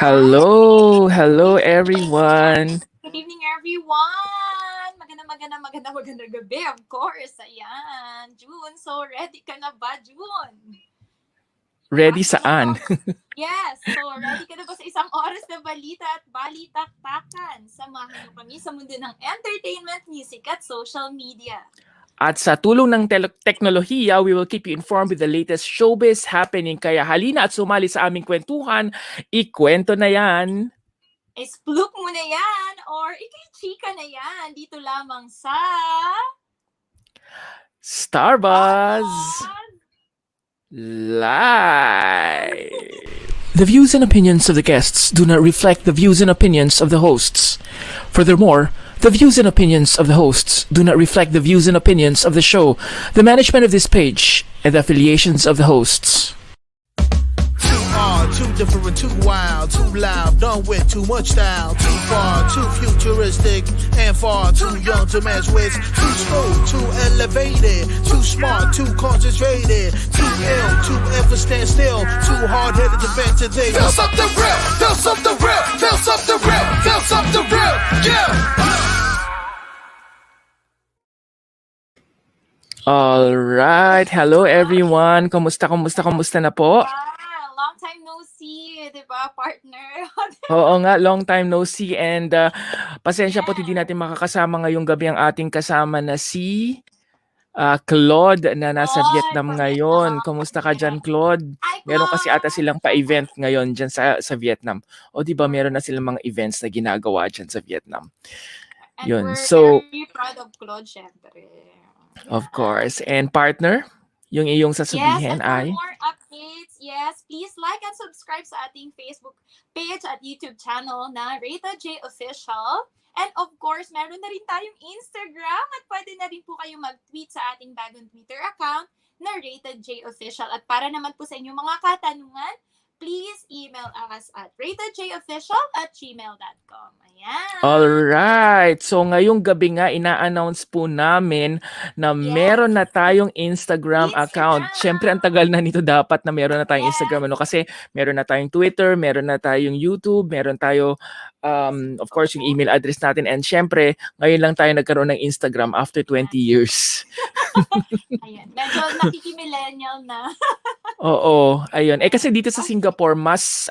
Hello, hello everyone. Good evening, everyone! Magandang gabi, of course. Ayan, June. So, ready ka na ba, June? Ready saan? Yes, so ready ka na ba sa isang oras na balita at balitaktakan? Samahan niyo kami sa mundo ng entertainment, music at social media. At sa tulong ng teknolohiya, we will keep you informed with the latest showbiz happening. Kaya halina at sumali sa aming kwentuhan. Ikwento na yan. Splook mo na yan or ikay-chika na yan dito lamang sa Starbuzz Live. The views and opinions of the guests do not reflect the views and opinions of the hosts. Furthermore, the views and opinions of the hosts do not reflect the views and opinions of the show, the management of this page, and the affiliations of the hosts. Too different, too wild, too loud, done with too much style, too far, too futuristic, and far too young to mess with, too smooth, too elevated, too smart, too concentrated, too ill, too ever stand still, too hard-headed to bend today. Feel something real, feel something real, feel something real, feel something real, yeah! All right. Hello everyone. Kumusta na po? long time no see, di ba, partner? Oo nga, long time no see and pasensya po hindi natin makakasama ngayong gabi ang ating kasama na si Claude na nasa Vietnam ngayon. Kumusta ka dyan, Claude? Meron kasi ata silang pa-event ngayon dyan sa Vietnam. O di ba meron na silang mga events na ginagawa dyan sa Vietnam. And yun. we're So, very proud of Claude, syempre. Of course. And partner, yung iyong sasabihin yes, and for ay? more updates, yes, please like and subscribe sa ating Facebook page at YouTube channel na Rita J Official. And of course, meron na rin tayong Instagram at pwede na rin po kayo mag-tweet sa ating bagong Twitter account na Rita J Official. At para naman po sa inyong mga katanungan, please email us at ratedjofficial@gmail.com. Ayan. Alright. So ngayong gabi nga, ina-announce po namin na meron na tayong Instagram account. Siyempre, ang tagal na nito dapat na meron na tayong Instagram. Ano? Kasi meron na tayong Twitter, meron na tayong YouTube, meron tayo, of course, yung email address natin. And siyempre, ngayon lang tayo nagkaroon ng Instagram after 20 years. Ayan. Medyo nakiki-millennial na. Oo, ayun. Kasi dito sa Singapore,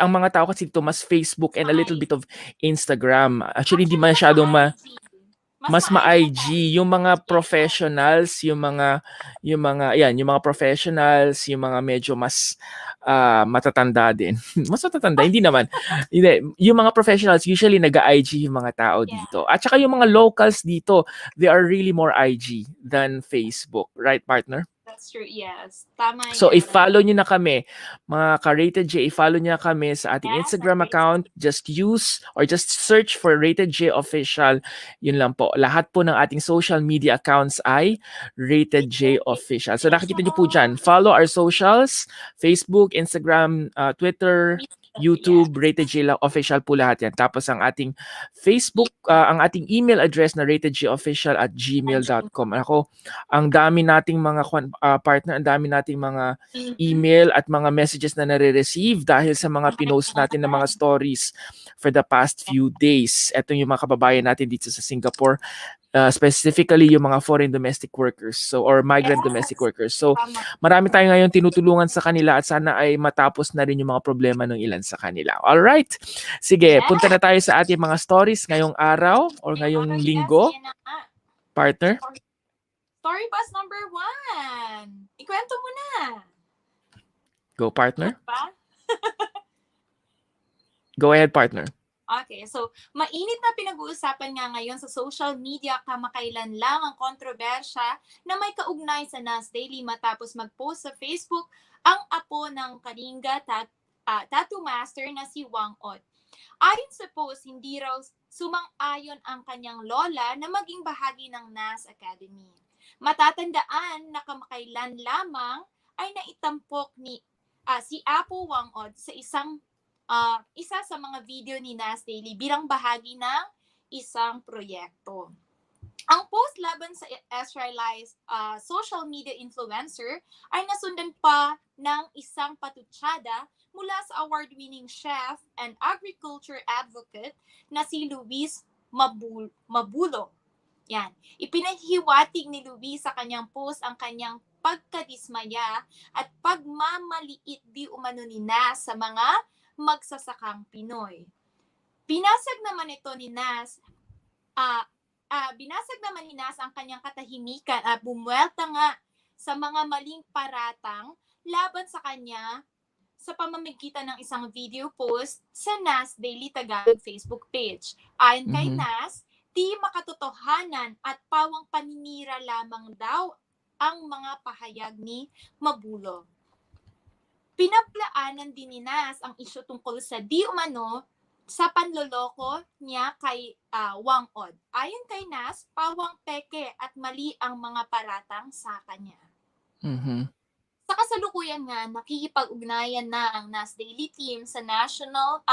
ang mga tao kasi dito mas Facebook and a little bit of Instagram. Actually, hindi masyadong mas ma-IG yung mga professionals, yung mga professionals, yung mga medyo mas matatanda din. Mas matatanda, hindi naman. Yung mga professionals usually nag-IG yung mga tao dito. At saka yung mga locals dito, they are really more IG than Facebook, right, partner? That's true, yes. Tama yan. So, i-follow nyo na kami, mga ka-Rated J, i-follow nyo na kami sa ating Instagram account. Just use or just search for Rated J Official. Yun lang po. Lahat po ng ating social media accounts ay Rated J Official. So, nakikita nyo po dyan. Follow our socials, Facebook, Instagram, Twitter, YouTube, Rated J Official po lahat yan. Tapos ang ating Facebook, ang ating email address na ratedjofficial@gmail.com. Ako, ang dami nating mga partner, ang dami nating mga email at mga messages na nare-receive dahil sa mga pinost natin na mga stories for the past few days. Ito yung mga kababayan natin dito sa Singapore. Specifically yung mga foreign domestic workers or migrant domestic workers. So marami tayo ngayon tinutulungan sa kanila at sana ay matapos na rin yung mga problema ng ilan sa kanila. All right. Sige, punta na tayo sa ating mga stories ngayong araw or ngayong linggo. Partner? Story bus number 1. Ikwento mo na. Go, partner. Go ahead, partner. Okay, so mainit na pinag-uusapan nga ngayon sa social media kamakailan lang ang kontrobersya na may kaugnay sa Nas Daily matapos mag-post sa Facebook ang apo ng Kalinga tattoo master na si Wang Od. Ayon sa post, hindi raw sumang-ayon ang kanyang lola na maging bahagi ng Nas Academy. Matatandaan na kamakailan lamang ay naitampok ni si Apo Wang Od sa isa sa mga video ni Nas Daily bilang bahagi ng isang proyekto. Ang post laban sa Israelite social media influencer ay nasundan pa ng isang patutsada mula sa award-winning chef and agriculture advocate na si Luis Mabulo. Yan. Ipinahiwatig ni Luis sa kanyang post ang kanyang pagkadismaya at pagmamaliit di umano ni Nas sa mga magsasakang Pinoy. Binasag naman ni Nas ang kanyang katahimikan at bumuelta nga sa mga maling paratang laban sa kanya sa pamamagitan ng isang video post sa Nas Daily Tagalog Facebook page. Ayon kay Nas, di makatotohanan at pawang paninira lamang daw ang mga pahayag ni Mabulo. Pinaplaanan din ni Nas ang isyu tungkol sa di umano sa panloloko niya kay Wang Od. Ayon kay Nas, pawang peke at mali ang mga paratang sa kanya. Sa kasalukuyan nga, nakikipag-ugnayan na ang Nas Daily Team sa National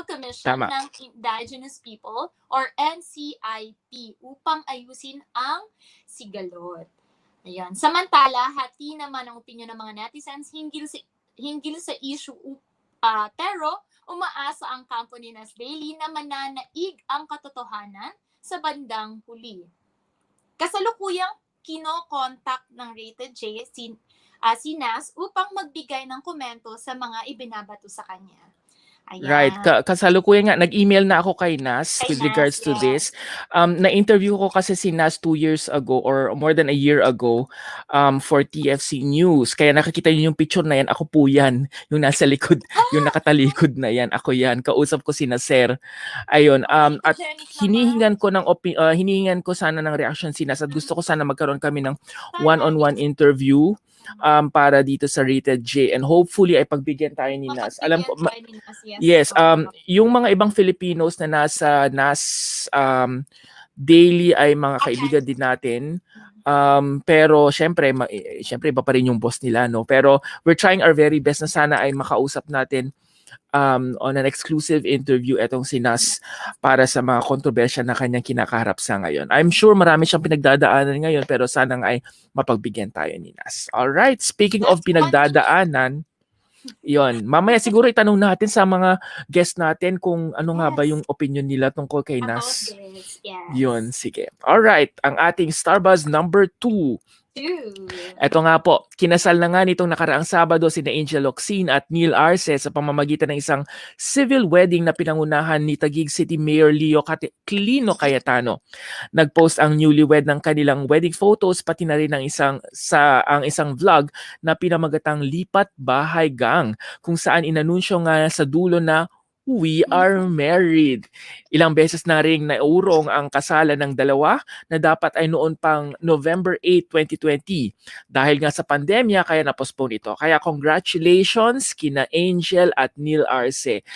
Commission ng Indigenous People or NCIP upang ayusin ang sigalot. Ayan. Samantala, hati naman ang opinyon ng mga netizens hinggil sa issue pero umaasa ang kampo ni Nas Daily na mananaig ang katotohanan sa bandang huli. Kasalukuyang kino-contact ng Rated J si Nas upang magbigay ng komento sa mga ibinabato sa kanya. Ayan. Right. Kasalukuyan nga, nag-email na ako kay Nas with regards to this. Na-interview ko kasi si Nas 2 years ago or more than a year ago for TFC News. Kaya nakikita niyo yung picture na yan, ako po yan. Yung nasa likod, yung nakatalikod na yan, ako yan. Kausap ko si Naser. Ayun. At hinihingan ko sana ng reaction si Nas at gusto ko sana magkaroon kami ng one-on-one interview para dito sa Rated J, and hopefully ay pagbigyan tayo ni Nas. Alam ko yes, yung mga ibang Filipinos na nasa Nas Daily ay mga kaibigan din natin. Pero syempre iba pa rin yung boss nila, no? Pero we're trying our very best na sana ay makausap natin on an exclusive interview etong si Nas para sa mga kontrobersya na kanyang kinakaharap sa ngayon. I'm sure marami siyang pinagdadaanan ngayon, pero sana ay mapagbigyan tayo ni Nas. Alright, speaking of pinagdadaanan, yon, mamaya siguro itanong natin sa mga guest natin kung ano nga ba yung opinion nila tungkol kay Nas. Yun, sige. Alright, ang ating Starbuzz number 2. Ito nga po, kinasal na nga nitong nakaraang Sabado sina Angel Locsin at Neil Arce sa pamamagitan ng isang civil wedding na pinangunahan ni Taguig City Mayor Leo Clino Cayetano. Nag-post ang newlywed ng kanilang wedding photos pati na rin ang isang vlog na pinamagatang Lipat Bahay Gang, kung saan inanunsyo nga sa dulo na we are married. Ilang beses na ring naurong ang kasalan ng dalawa na dapat ay noon pang November 8, 2020. Dahil nga sa pandemya, kaya na-postpone ito. Kaya congratulations kina Angel at Neil Arce.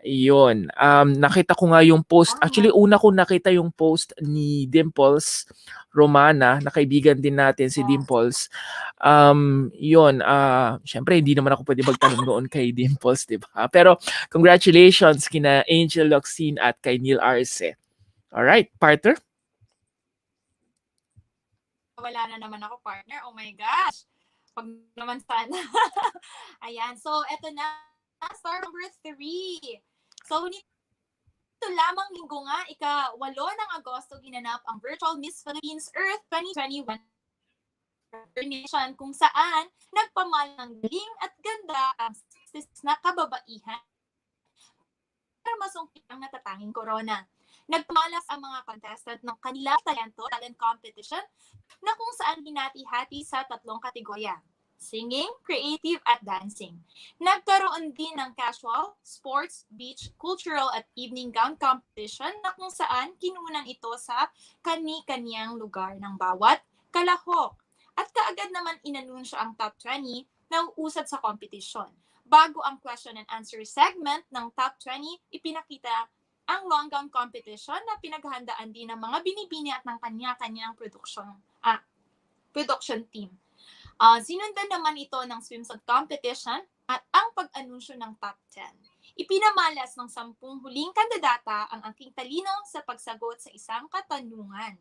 Yun. Nakita ko nga yung post. Actually, una ko nakita yung post ni Dimples Romana, na kaibigan din natin si Dimples. Yun. Syempre, hindi naman ako pwede magtanong noon kay Dimples, di ba? Pero congratulations kina Angel Locsin at kay Neil Arce. Alright, partner? Wala na naman ako, partner. Oh my gosh. Pag naman sana. Ayan. So, eto na. Star number 3. So, nito lamang linggo nga, ika-8 ng Agosto, ginanap ang Virtual Miss Philippines Earth 2021 kung saan nagpamal ng galing at ganda ang 66 na kababaihan para masungkit ang natatanging corona. Nagpamalas ang mga contestant ng kanilang talent competition na kung saan hinati-hati sa 3 kategorya: singing, creative, at dancing. Nagkaroon din ng casual, sports, beach, cultural, at evening gown competition na kung saan kinunan ito sa kani-kaniyang lugar ng bawat kalahok. At kaagad naman inanunsyo ang top 20 na uusad sa competition. Bago ang question and answer segment ng top 20, ipinakita ang long gown competition na pinaghahandaan din ng mga binibini at ng kanya-kanyang production team. Sinundan naman ito ng swimsuit competition at ang pag-anunsyo ng top 10. Ipinamalas ng 10 huling kandidata ang aking talino sa pagsagot sa isang katanungan.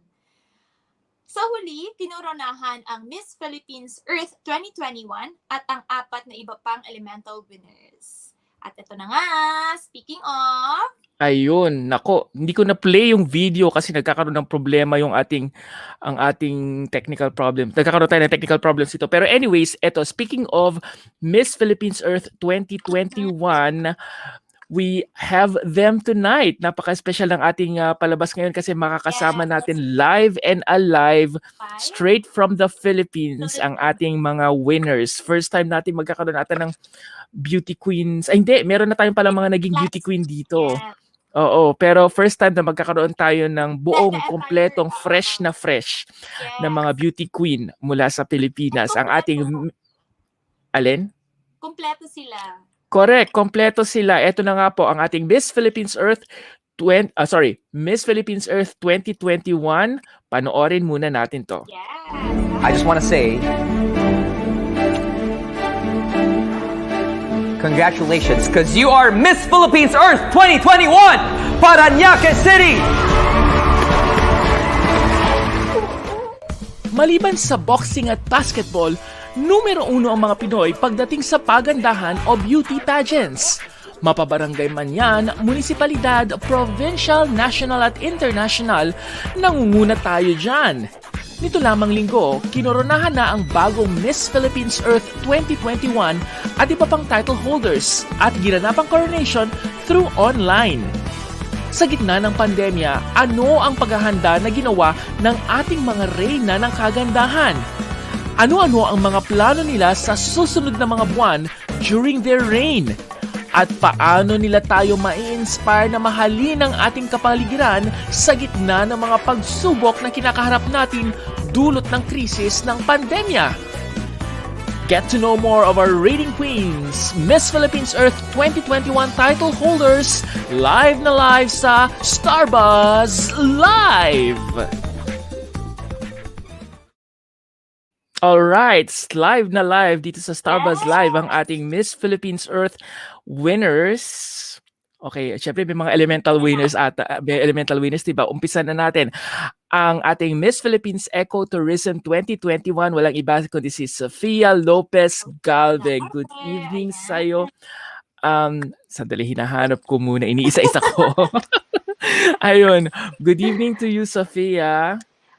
Sa huli, kinoronahan ang Miss Philippines Earth 2021 at ang 4 na iba pang elemental winners. At ito na nga, speaking of... Ayun, nako, hindi ko na-play yung video kasi nagkakaroon ng problema ang ating technical problem. Nagkakaroon tayo ng technical problems ito. Pero anyways, eto, speaking of Miss Philippines Earth 2021, we have them tonight. Napaka-special ng ating palabas ngayon kasi makakasama natin live and alive straight from the Philippines ang ating mga winners. First time natin magkakaroon ata ng beauty queens. Ay hindi, meron na tayong pala mga naging beauty queen dito. Oo, pero first time na magkakaroon tayo ng buong kompletong fresh na mga beauty queen mula sa Pilipinas. Ang ating alin? Kompleto sila. Correct, kompleto sila. Ito na nga po ang ating Miss Philippines Earth Miss Philippines Earth 2021. Panoorin muna natin to. Yes. I just want to say congratulations, because you are Miss Philippines Earth 2021, Parañaque City! Maliban sa boxing at basketball, numero 1 ang mga Pinoy pagdating sa pagandahan o beauty pageants. Mapabarangay man yan, munisipalidad, provincial, national at international, nangunguna tayo dyan. Nito lamang linggo, kinoronahan na ang bagong Miss Philippines Earth 2021 at iba pang title holders at ginanapang coronation through online. Sa gitna ng pandemya, ano ang paghahanda na ginawa ng ating mga reyna ng kagandahan? Ano-ano ang mga plano nila sa susunod na mga buwan during their reign? At paano nila tayo ma-inspire na mahalin ang ating kapaligiran sa gitna ng mga pagsubok na kinakaharap natin dulot ng krisis ng pandemya? Get to know more of our rating queens, Miss Philippines Earth 2021 title holders, live na live sa Starbuzz Live! Alright, live na live dito sa Starbuzz Live ang ating Miss Philippines Earth winners. Okay, syempre may mga elemental winners diba? Umpisa na natin. Ang ating Miss Philippines Eco Tourism 2021, walang iba kundi si Sofia Lopez Galvez. Good evening sa'yo. Sandali, hinahanap ko muna. Iniisa-isa ko. Ayun. Good evening to you, Sofia.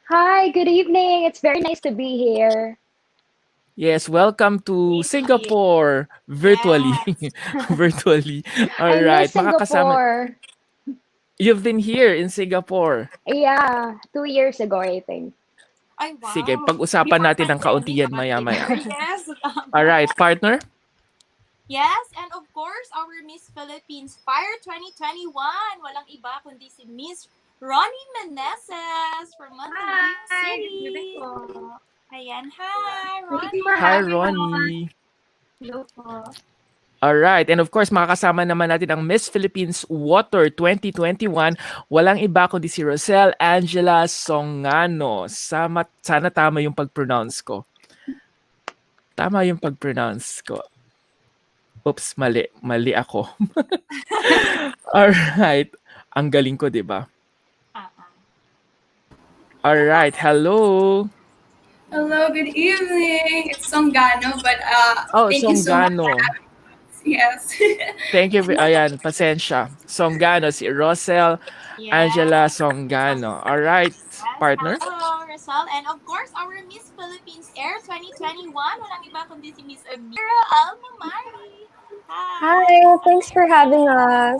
Hi, good evening. It's very nice to be here. Yes, welcome to Singapore virtually. Virtually. All I right, miss Singapore. You've been here in Singapore. Yeah, 2 years ago, I think. Ay, wow. Sige, pag-usapan natin ng kaunti yan maya-maya. Yes. All right, partner? Yes, and of course, our Miss Philippines Fire 2021. Walang iba kundi si Miss Ronnie Meneses from Montalban City. Ayan, hi, Ronnie. Hi, Ronnie. Hello po. Alright, and of course, makakasama naman natin ang Miss Philippines Water 2021. Walang iba kundi si Rosel Angela Songano. Sana tama yung pag-pronounce ko. Tama yung pag-pronounce ko. Oops, mali. Mali ako. Alright. Ang galing ko, di ba? Alright, hello. Hello, good evening. It's Songano, but thank you so much Songano. for having us. Yes. Thank you. Ayan, pasensya. Songano, si Rosel Angela Songano. Alright, partner. Hello, Rosel. And of course, our Miss Philippines Air 2021. Walang iba kundi si Miss Amira Almamari. Hi, thanks for having us.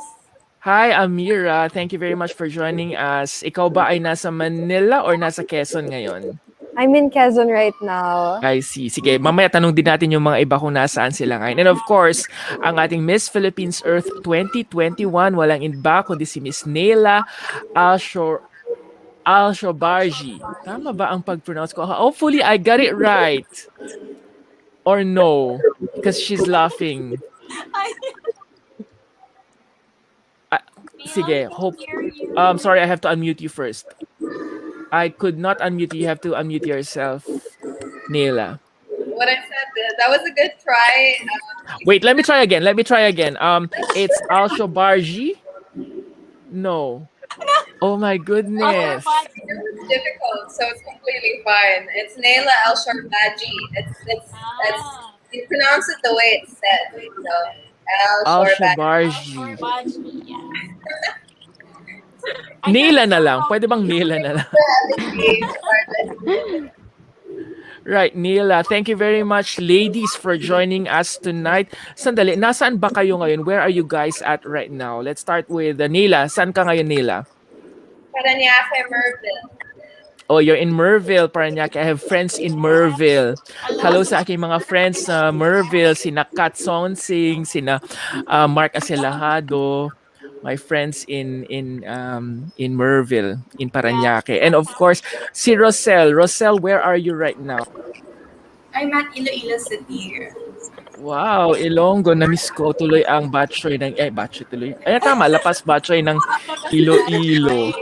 Hi, Amira. Thank you very much for joining us. Ikaw ba ay nasa Manila or nasa Quezon ngayon? I'm in Quezon right now. I see. Sige, mamaya tanong din natin yung mga iba kung nasaan sila ngayon. And of course, ang ating Miss Philippines Earth 2021, walang iba kundi si Miss Nela Alshobarji. Tama ba ang pag-pronounce ko? Hopefully, I got it right. Or no? Because she's laughing. Sige, sorry, I have to unmute you first. I could not unmute you. You have to unmute yourself, Nela. What I said, that was a good try. Wait, let me try again. It's Alshobarji. No. Oh my Other goodness. pageants. It was difficult, so it's completely fine. It's Naila El Sharbaji. It's Ah, you pronounce it the way it's said. So El Sharbaji. outdoor Al-Shabarji. budgie, yes. I can't Nila na spell lang. Pwede bang properly. Nila na lang? Sharbaji. Right, Nila. Thank you very much, ladies, for joining us tonight. Sandali, nasaan ba kayo ngayon? Where are you guys at right now? Let's start with Nila. Saan ka ngayon, Nila? Paranaque, Merville. Oh, you're in Merville, Parañaque. I have friends in Merville. Hello sa aking mga friends sa Merville, sina Kat Sonsing, sina Mark Acelajado, my friends in Merville, in Yes, Parañaque. And of course, si Rosel. Rosel, where are you right now? I'm at Iloilo City. Wow, Ilonggo. Na-miss ko tuloy ang batchoy ng... batchoy tuloy. Ay, tama. Lapas batchoy ng Iloilo.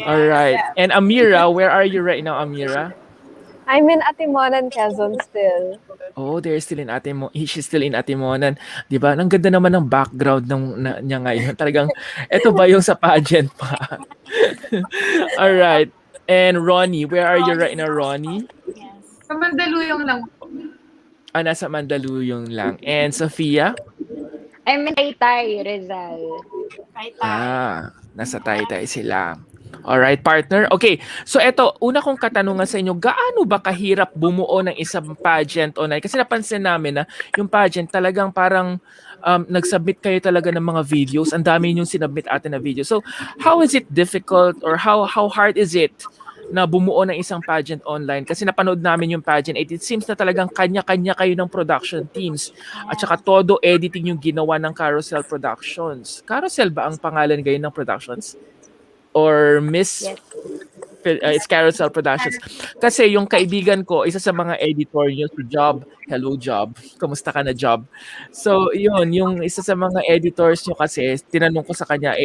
All yes. right. And Amira, where are you right now, Amira? I'm in Atimonan, Quezon still. Oh, they're still in she's still in Atimonan. 'Di ba? Ang ganda naman ng background niya ngayon. Talagang ito ba yung sa pageant pa? All right. And Ronnie, where are you right now, Ronnie? Yes. Sa Mandaluyong lang. Nasa Mandaluyong lang. And Sofia? I'm in Taytay, Rizal. Right tayo. Nasa Taytay sila. Alright, partner. Okay, so eto, una kong katanungan sa inyo, gaano ba kahirap bumuo ng isang pageant online? Kasi napansin namin na yung pageant talagang parang nag-submit kayo talaga ng mga videos. Ang dami yung sinubmit atin na video. So, how is it difficult or how hard is it na bumuo ng isang pageant online? Kasi napanood namin yung pageant. It seems na talagang kanya-kanya kayo ng production teams. At saka todo editing yung ginawa ng Carousel Productions. Carousel ba ang pangalan ngayon ng productions? Or Miss Yes. It's Carousel Productions. Kasi yung kaibigan ko, isa sa mga editor niyo si Job. Hello Job. Kamusta ka na Job? So yun, yung isa sa mga editors niyo kasi, tinanong ko sa kanya,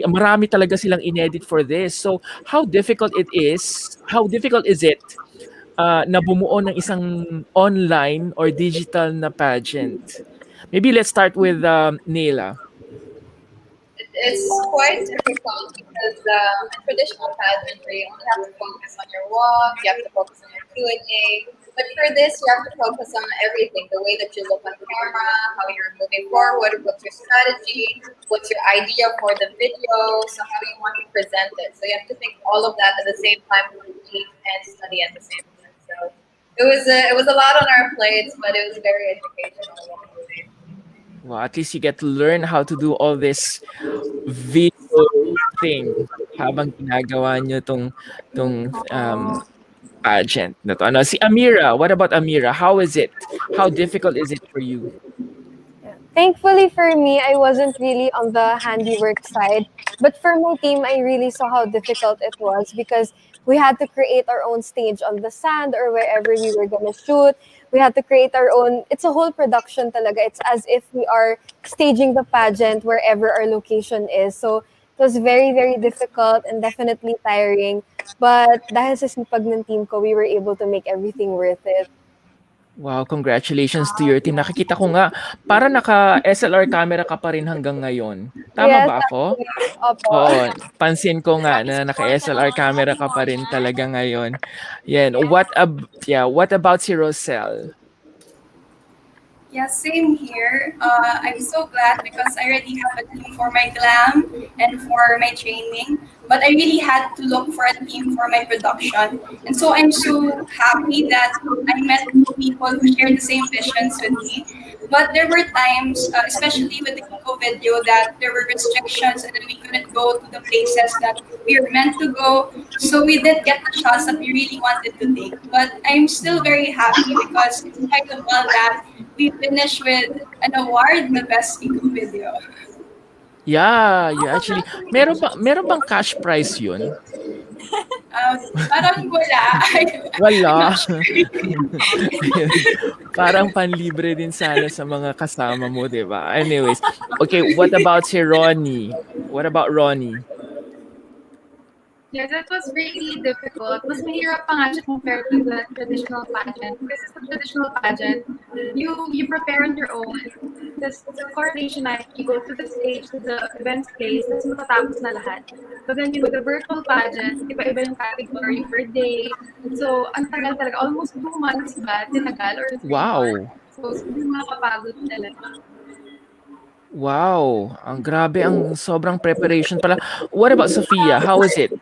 marami talaga silang inedit for this. So how difficult is it na bumuo ng isang online or digital na pageant? Maybe let's start with Neila. It's quite difficult because in traditional pageantry, you only have to focus on your walk, you have to focus on your Q&A. But for this, you have to focus on everything, the way that you look on camera, how you're moving forward, what's your strategy, what's your idea for the video, so how you want to present it. So you have to think all of that at the same time, compete and study at the same time. So it was a lot on our plates, but it was very educational along the way. Well, at least you get to learn how to do all this video thing habang ginagawa nyo tong pageant na to. Si Amira, what about Amira? How is it? How difficult is it for you? Thankfully for me, I wasn't really on the handiwork side. But for my team, I really saw how difficult it was because we had to create our own stage on the sand or wherever we were going to shoot. We had to create our own, it's a whole production talaga. It's as if we are staging the pageant wherever our location is. So it was very, very difficult and definitely tiring. But dahil sa sipag ng team ko, we were able to make everything worth it. Wow, congratulations to your team. Nakikita ko nga, para naka-SLR camera ka pa rin hanggang ngayon. Tama Yes, ba ako? Opo. Oo, pansin ko nga na naka-SLR camera ka pa rin talaga ngayon. Yan. What about si Rosel? Yeah, same here. I'm so glad because I already have a team for my glam and for my training, but I really had to look for a team for my production. And so I'm so happy that I met people who share the same visions with me. But there were times, especially with the eco video, that there were restrictions and that we couldn't go to the places that we were meant to go. So we didn't get the shots that we really wanted to take. But I'm still very happy because in spite of all that, we finished with an award na best eco video. Yeah, you actually meron bang cash prize 'yun? Parang wala. Wala. Parang panlibre din sana sa mga kasama mo, 'di ba? Anyways, okay, what about si Ronnie? What about Ronnie? Yes, it was really difficult. Mas mahirap pa nga siya compared to the traditional pageant. Kasi sa traditional pageant, you prepare on your own. Tapos sa coronation night, you go to the stage, to the events place, tapos matatapos na lahat. But then, with the virtual pageant, iba-iba yung category per day. So, ang tagal talaga. Almost 2 months ba? Tinagal or 3 months. Wow. So, sobrang makakapagod talaga. Wow, ang grabe ang sobrang preparation pala. What about Sophia? How is it?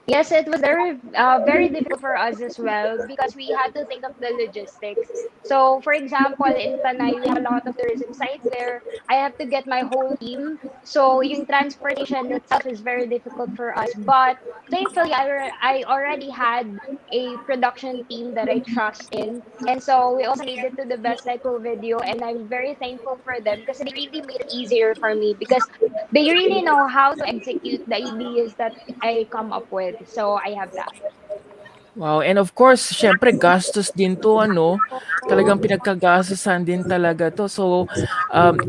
Yes, it was very difficult for us as well because we had to think of the logistics. So, for example, in Tanay, we have a lot of tourism sites there. I have to get my whole team. So, yung transportation itself is very difficult for us. But thankfully, I already had a production team that I trust in. And so, we also made it to the best cycle video. And I'm very thankful for them because they really made it easier for me because they really know how to execute the ideas that I come up with. So I have that. Wow, and of course, syempre gastos din 'to ano, talagang pinagkagastusan din talaga 'to. So,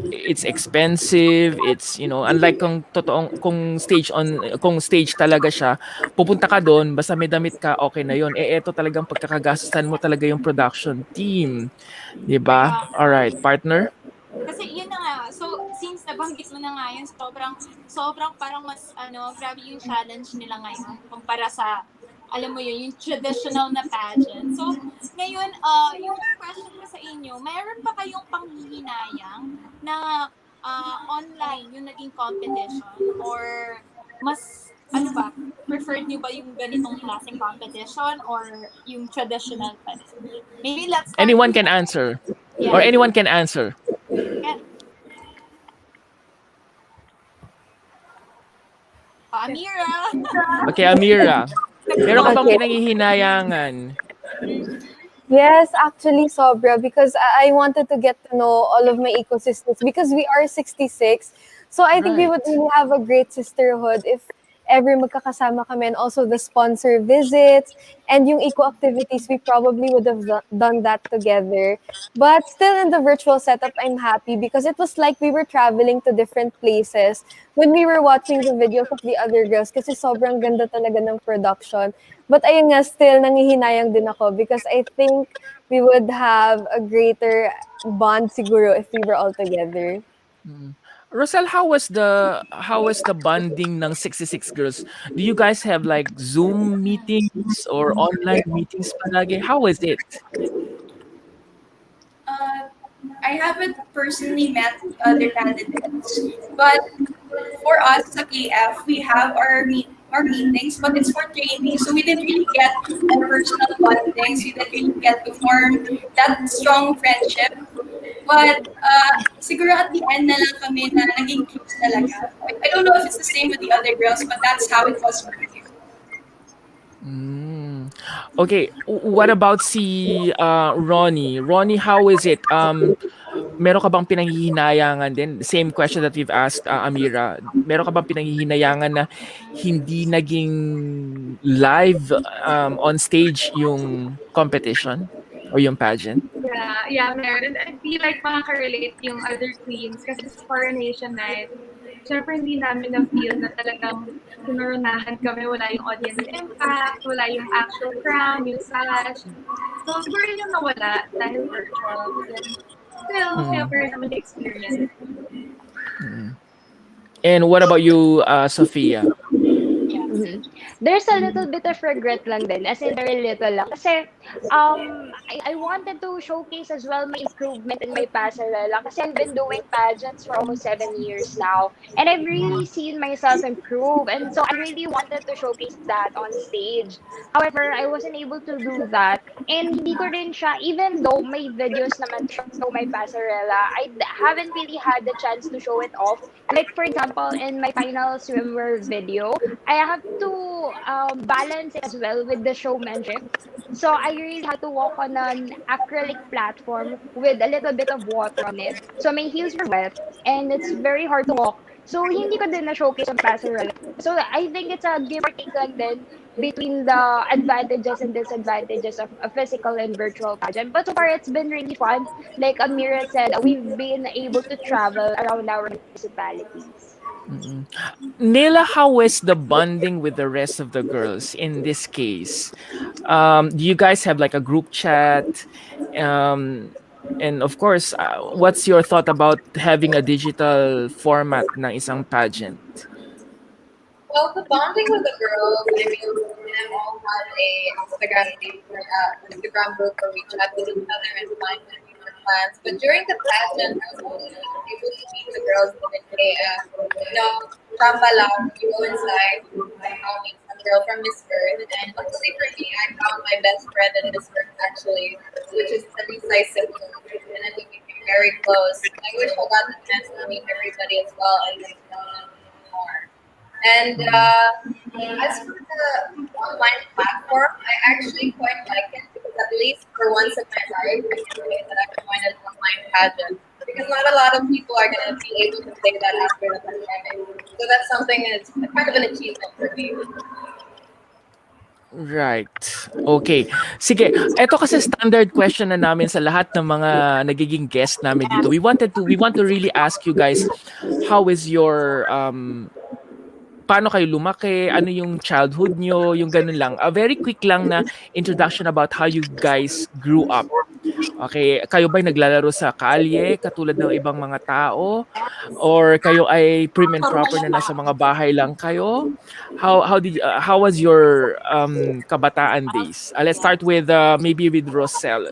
it's expensive, it's, unlike kung stage talaga siya, pupunta ka dun basta may damit ka, okay na yun. Eh, eto talagang pagkakagastusan mo talaga yung production team, 'di ba? Kaya, Alright, partner? kasi yun na nga, so since nabanggit mo na nga yun, sobrang parang mas grabe yung challenge nila ngayon kumpara sa alam mo yun, yung traditional na pageant. So, ngayon, yung question ko sa inyo, mayroon pa kayong panghihinayang na online yung naging competition? Or mas, ano ba, preferred nyo ba yung ganitong klaseng competition or yung traditional pa din? Maybe let's start Anyone with can answer. Yeah. Or anyone can answer. Yeah. Amira! Okay, Amira. Meron ka bang Okay. pinanghihinayangan? Yes, actually, sobra, because I wanted to get to know all of my ecosystems because we are 66. So I think we Right. would really have a great sisterhood if ever magkakasama kami, and also the sponsor visits and yung eco activities, we probably would have done that together. But still in the virtual setup, I'm happy because it was like we were traveling to different places when we were watching the videos of the other girls kasi sobrang ganda talaga ng production. But ayun nga, still nangihinayang din ako because I think we would have a greater bond siguro if we were all together. Mm. Rosel, how was the bonding ng 66 girls? Do you guys have like Zoom meetings or online meetings palagi? How is it? I haven't personally met other candidates, but for us sa KF, we have our meetings, but it's for training, so we didn't really get our personal bondings. We didn't really get to form that strong friendship. But siguro at the end na lang kami na naging close talaga. I don't know if it's the same with the other girls, but that's how it was for me. Mm. Okay, what about si Ronnie? Ronnie, how is it? Meron ka bang pinanghihinayangan din? Same question that we've asked Amira. Meron ka bang pinanghihinayangan na hindi naging live on stage yung competition or yung pageant? Yeah, meron. And I feel like makaka-relate yung other queens kasi sa coronation night, syempre hindi namin na-feel na talagang sinurunahan kami, wala yung audience impact, wala yung actual crown, yung sash. So, siguro yun yung nawala dahil virtual. Then, still, masaya pa rin naman yung experience. And what about you, Sophia? Mhm. There's a little bit of regret lang din, as in very little lang. Kasi, I wanted to showcase as well my improvement in my pasarela kasi I've been doing pageants for almost 7 years now. And I've really seen myself improve. And so I really wanted to showcase that on stage. However, I wasn't able to do that. And hindi ko rin siya, even though may videos naman to show my pasarela, haven't really had the chance to show it off. Like, for example, in my final swimwear video, I have to balance it as well with the showmanship. So I really had to walk on an acrylic platform with a little bit of water on it. So my heels were wet and it's very hard to walk. So hindi ko din na-showcase ang passerelle. So I think it's a give or take lang din between the advantages and disadvantages of a physical and virtual pageant. But so far, it's been really fun. Like Amira said, we've been able to travel around our municipalities. Nila, how is the bonding with the rest of the girls in this case? Do you guys have like a group chat? And of course, what's your thought about having a digital format ng isang pageant? Well, the bonding with the girls, I mean, we all had a Instagram page, Instagram group where we chat with each other and plan future plans. But during the pageant, I was only able to meet the girls in a day. Chamba lang, you go inside, I'll meet some girl from Miss Earth. And luckily for me, I found my best friend in Miss Earth actually, which is Talisa Simple. And then we became very close. I wish I got the chance to meet everybody as well and get to know them more. And as for the online platform, I actually quite like it because at least for once in my life, I can say that I've joined an online pageant. Because not a lot of people are going to be able to say that after the pandemic. So that's something that's kind of an achievement for me. Right. Okay. Sige, eto kasi standard question na namin sa lahat ng mga nagiging guest namin dito. We want to really ask you guys, how is your paano kayo lumaki, ano yung childhood nyo, yung ganun lang. A very quick lang na introduction about how you guys grew up. Okay, kayo ba'y naglalaro sa kalye katulad ng ibang mga tao, or kayo ay prim and proper na nasa mga bahay lang kayo? How was your kabataan days? Let's start with maybe with Rosel.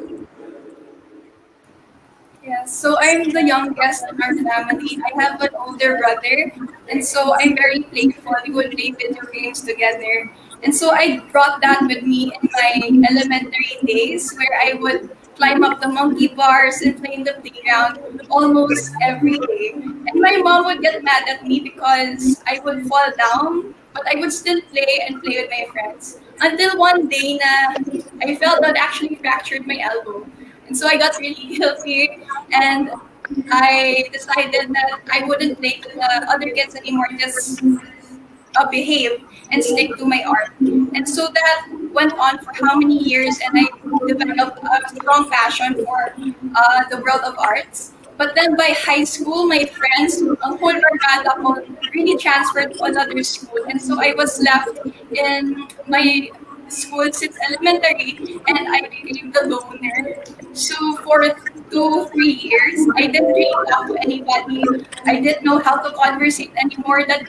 Yeah, so I'm the youngest in our family. I have an older brother, and so I'm very playful. We would play video games together. And so I brought that with me in my elementary days, where I would climb up the monkey bars and play in the playground almost every day. And my mom would get mad at me because I would fall down, but I would still play and play with my friends. Until one day na I felt that I actually fractured my elbow. And so I got really guilty, and I decided that I wouldn't play with the other kids anymore, just behave and stick to my art. And so that went on for how many years, and I developed a strong passion for the world of arts. But then by high school, my friends, ang whole barkada ko, really transferred to another school. And so I was left in my school since elementary, and I became the loner. So for 2, 3 years, I didn't really talk to anybody. I didn't know how to conversate anymore. That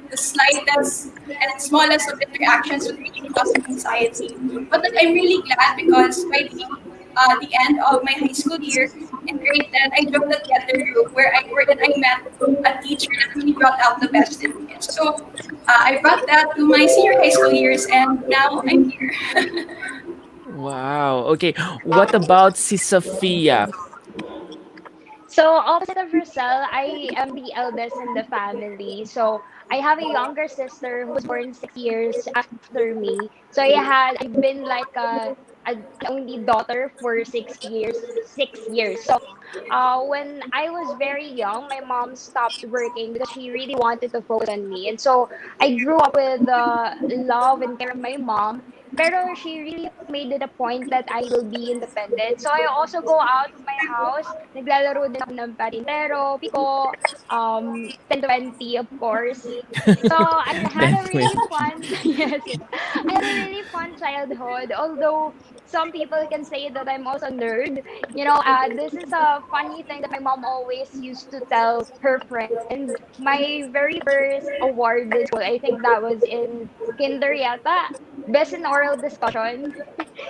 the slightest and smallest of interactions would really cause me anxiety. But then I'm really glad because by the end of my high school year in grade 10, I joined the theater group where I met a teacher that really brought out the best in me. So I brought that to my senior high school years, and now I'm here. Wow. Okay. What about si Sophia? So, opposite of Rosel, I am the eldest in the family. So, I have a younger sister who was born 6 years after me. So, I've been like a only daughter for 6 years. 6 years. So, when I was very young, my mom stopped working because she really wanted to focus on me. And so, I grew up with the love and care of my mom. Pero she really made it a point that I will be independent. So I also go out of my house. Naglalaro din ako ng patintero, piko, 10-20, of course. So I had a really 10-20. fun, yes, I had a really fun childhood. Although some people can say that I'm also a nerd. This is a funny thing that my mom always used to tell her friends. My very first award in school, I think that was in kinder yata. Best in oral discussion.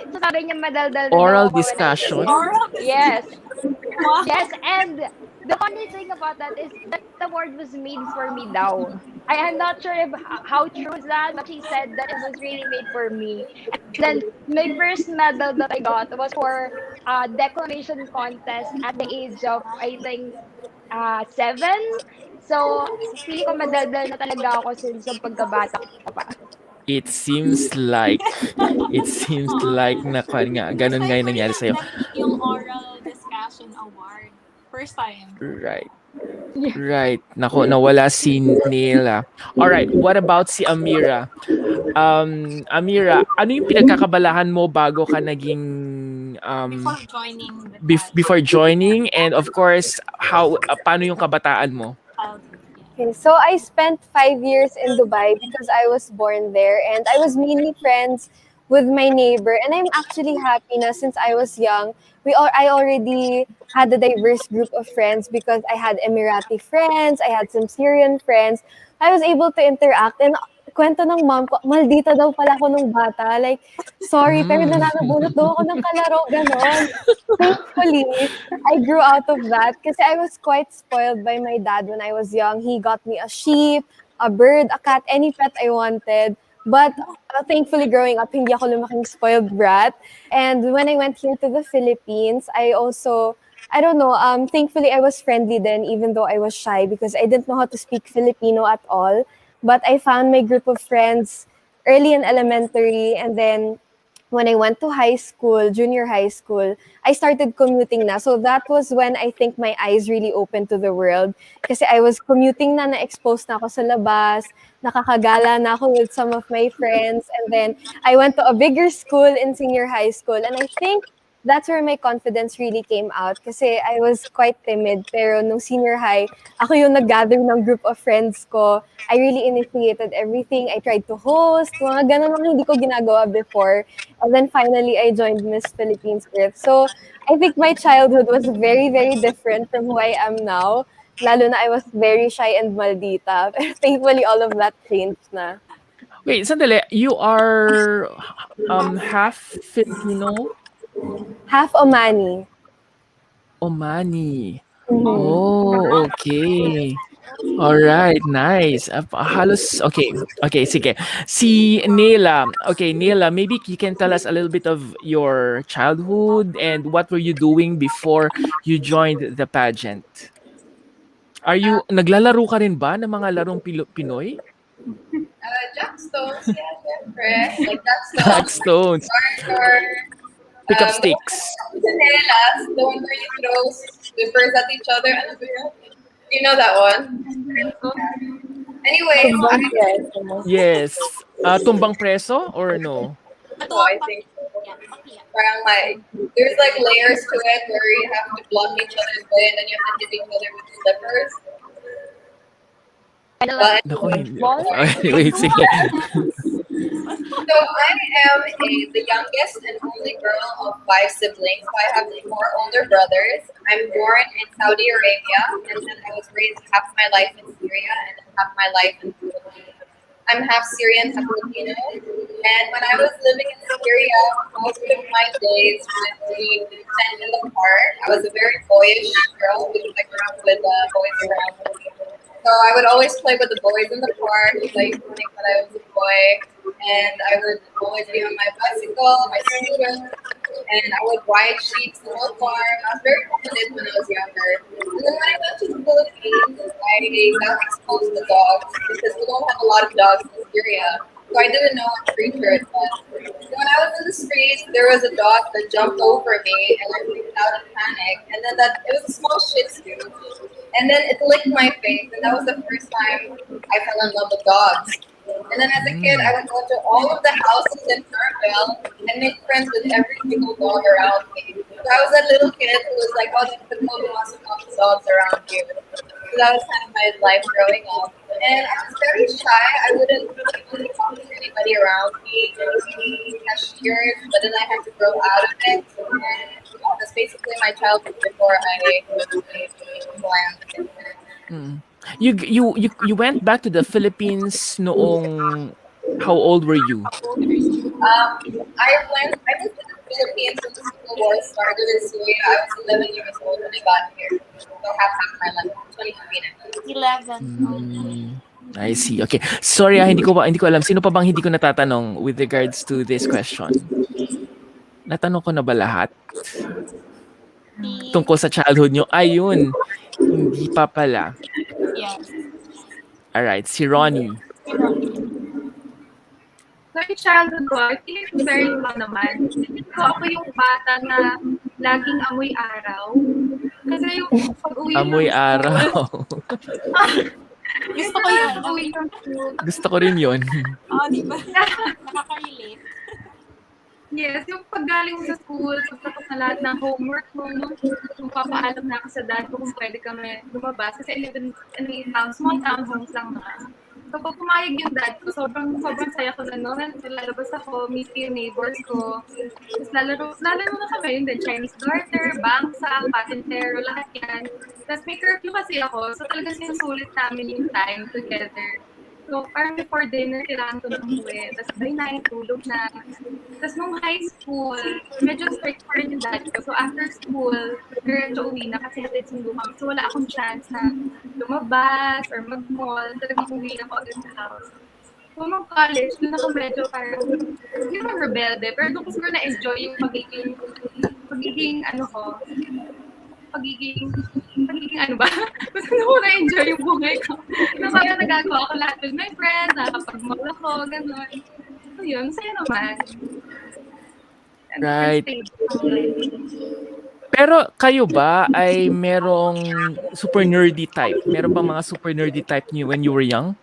So sabi niya madaldal na daw Oral ako when I discussion? say Oral yes. Wow. Yes, and the funny thing about that is that the award was made for me daw. I am not sure if how true is that, but she said that it was really made for me. And then my first medal that I got was for a declamation contest at the age of I think 7. So feeling ko madaldal na talaga ako since yung pagkabata ko pa. It seems like na ganun nga yung nangyari sa'yo. Yung oral discussion award. First time. Right. Right. Nako, nawala si Neil. Alright, what about si Amira? Amira, ano yung pinagkakabalahan mo bago ka naging Before joining the before joining, and of course, paano yung kabataan mo? childhood. Okay, so I spent 5 years in Dubai because I was born there, and I was mainly friends with my neighbor. And I'm actually happy na since I was young, I already had a diverse group of friends because I had Emirati friends, I had some Syrian friends. I was able to interact and kwento ng mom ko, maldita daw pala ako nung bata. Like, sorry, pero nananabunot daw ako ng kalaro, ganon. Thankfully, I grew out of that kasi I was quite spoiled by my dad when I was young. He got me a sheep, a bird, a cat, any pet I wanted. But thankfully, growing up, hindi ako lumaking spoiled brat. And when I went here to the Philippines, I don't know, thankfully I was friendly then, even though I was shy because I didn't know how to speak Filipino at all. But I found my group of friends early in elementary, and then when I went to high school, junior high school, I started commuting na. So that was when I think my eyes really opened to the world. Kasi I was commuting na-expose na ako sa labas, nakakagala na ako with some of my friends. And then I went to a bigger school in senior high school. And I think that's where my confidence really came out. Kasi I was quite timid. Pero nung senior high, ako yung nag-gather ng group of friends ko. I really initiated everything. I tried to host, mga ganun lang hindi ko ginagawa before. And then finally, I joined Miss Philippines Earth. So I think my childhood was very, very different from who I am now. Lalo na I was very shy and maldita. Pero thankfully, all of that changed na. Wait, sandali. You are half Filipino? Half Omani. Omani. Mhm. Oh, okay. Alright, nice. Halos, okay, sige. Si Neila. Okay, Neila, maybe you can tell us a little bit of your childhood and what were you doing before you joined the pageant? Naglalaro ka rin ba ng mga larong Pinoy? Jackstones, yeah, syempre. Like Jackstones, Jackstones. Garter, Pick up sticks. Chanelas, the one where you throw slippers at each other. Ano ba yun? You know that one? Anyways, Yes. Tumbang preso or no? I think so. Parang like, there's like layers to it where you have to block each other's way and then you have to hit each other with slippers. But Naku, hindi. Wait, sige. So I am the youngest and only girl of 5 siblings. So I have 4 older brothers. I'm born in Saudi Arabia, and then I was raised half my life in Syria and half my life in the Philippines. I'm half Syrian, half Filipino. And when I was living in Syria, most of my days would be spent in the park. I was a very boyish girl because I grew up with boys around me. So I would always play with the boys in the park, like think that I was a boy, and I would always be on my bicycle, my scooter, and I would ride sheep the whole farm. I was very confident when I was younger. And then when I went to the Philippines, I got exposed to dogs because we don't have a lot of dogs in Syria. So I didn't know what creature it was. So when I was in the streets, there was a dog that jumped over me, and I freaked out in panic. And then it was a small Shih Tzu, and then it licked my face, and that was the first time I fell in love with dogs. And then as a kid, I would go to all of the houses in Carmel and make friends with every single dog around me. So I was that little kid who was like, oh, there's nobody wants to talk to dogs around you. So that was kind of my life growing up. And I was very shy. I wouldn't really talk to anybody around me. Maybe cashiers, but then I had to grow out of it. And that's basically my childhood before I landed. You went back to the Philippines noong how old were you? I went to the Philippines when the Civil War started in Syria. I was 11 years old when I got here. So half my life, 23 11. I see. Okay. Sorry, hindi ko alam. Sino pa bang hindi ko natatanong with regards to this question? Natanong ko na ba lahat? Tungkol sa childhood nyo? Ayun. Hindi pa pala. Yes. Alright, si Ronnie. So, yung childhood ko, I feel it's very fun naman. So, ako yung bata na laging amoy araw. Kasi yung pag-uwi Amoy ng school, araw. Gusto ko yun. pag-uwi ng school. Gusto ko rin yun. Di ba? Nakaka-relate. Yes, yung paggaling mo sa school, pagtapos na lahat ng homework mo, yung papaalam na ako sa dad ko kung pwede kami lumabas. Kasi I live in a small town homes lang na. kapag pumayag yung dad ko, sobrang saya ko na noon. Lalabas ako, meet yung neighbors ko. Tapos lalaro na kami, yun din, Chinese garter, bangsa, patintero, lahat yan. Tapos may curfew kasi ako, so talagang sinusulit namin yung time together. So, parang before dinner, kailangan ko nang umuwi. Tapos by 9, tulog na. Tapos nung high school, medyo strict pa rin yung dad ko. So after school, diretso uwi na kasi hatid sundo kami. So wala akong chance na lumabas or mag-mall. Talagang uwi na ako agad sa house. So nung college, doon ako medyo parang, hindi naman rebelde, pero doon ko siguro na-enjoy yung pagiging ano ko, pagiging ano ba? Basta doon ko na-enjoy yung buhay ko. Na parang nagagawa ko lahat with my friends, nakakapag-mall ako, gano'n. So yun, masaya naman. Right. Pero kayo ba ay merong super nerdy type? Meron ba mga super nerdy type niyo when you were young?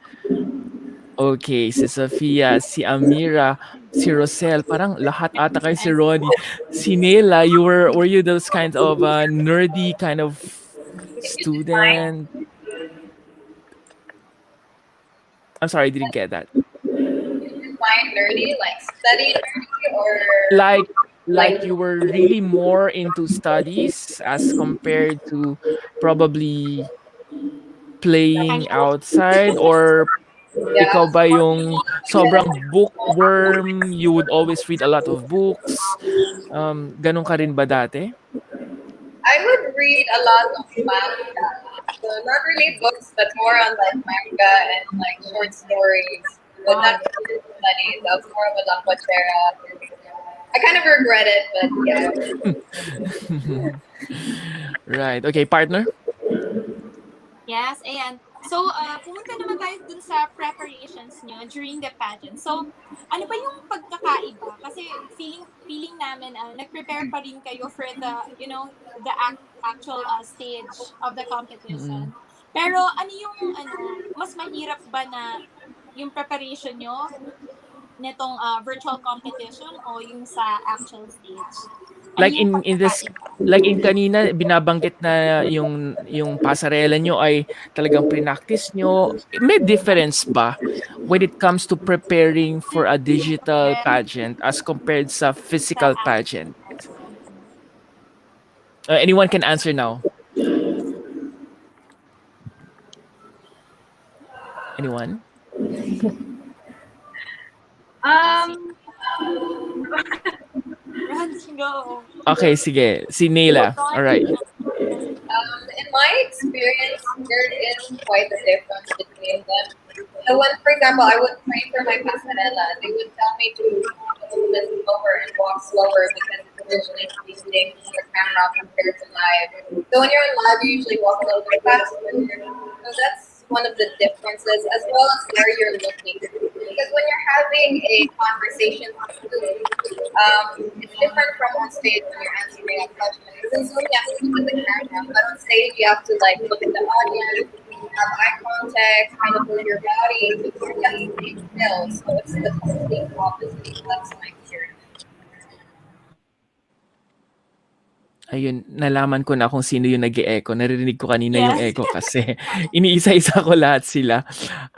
Okay, si Sofia, si Amira, si Rosel, parang lahat ata kayo si Ronnie. Si Nela, were you those kinds of nerdy kind of student? I'm sorry, I didn't get that. Define nerdy, like study nerdy, or Like you were really more into studies as compared to probably playing outside, or yeah, ikaw ba yung sobrang bookworm, you would always read a lot of books? Ganun ka rin ba dati? I would read a lot of manga. So not really books, but more on like manga and like short stories. But not really studies. I was more of a lampachera. I kind of regret it, but yeah. Right. Okay, partner? Yes, ayan. So, pumunta naman tayo dun sa preparations nyo during the pageant. So, ano ba yung pagkakaiba? Kasi feeling namin, nag-prepare pa rin kayo for the, the actual stage of the competition. Pero ano yung, mas mahirap ba na yung preparation nyo nitong virtual competition o yung sa actual stage? Like in kanina binabanggit na yung pasarela nyo ay talagang practice nyo. May difference ba when it comes to preparing for a digital pageant as compared sa physical pageant? Anyone can answer now. Anyone? Go. Okay, sige. Si Nela. All right. In my experience, there is quite a difference between them. So when, for example, I would train for my pasarela, they would tell me to move slower and walk slower because it's visually pleasing to the camera compared to live. So when you're in live, you usually walk a little bit faster. So that's one of the differences, as well as where you're looking. Because when you're having a conversation on Zoom, it's different from on stage when you're answering a question. In Zoom, you have to look at the camera, but on stage, you have to like look at the audience, have eye contact, kind of move your body, you have to stay still. So it's the complete opposite. That's my experience. Ayun, nalaman ko na kung sino yung nag-e-echo. Narinig ko kanina yung echo kasi iniisa-isa ko lahat sila.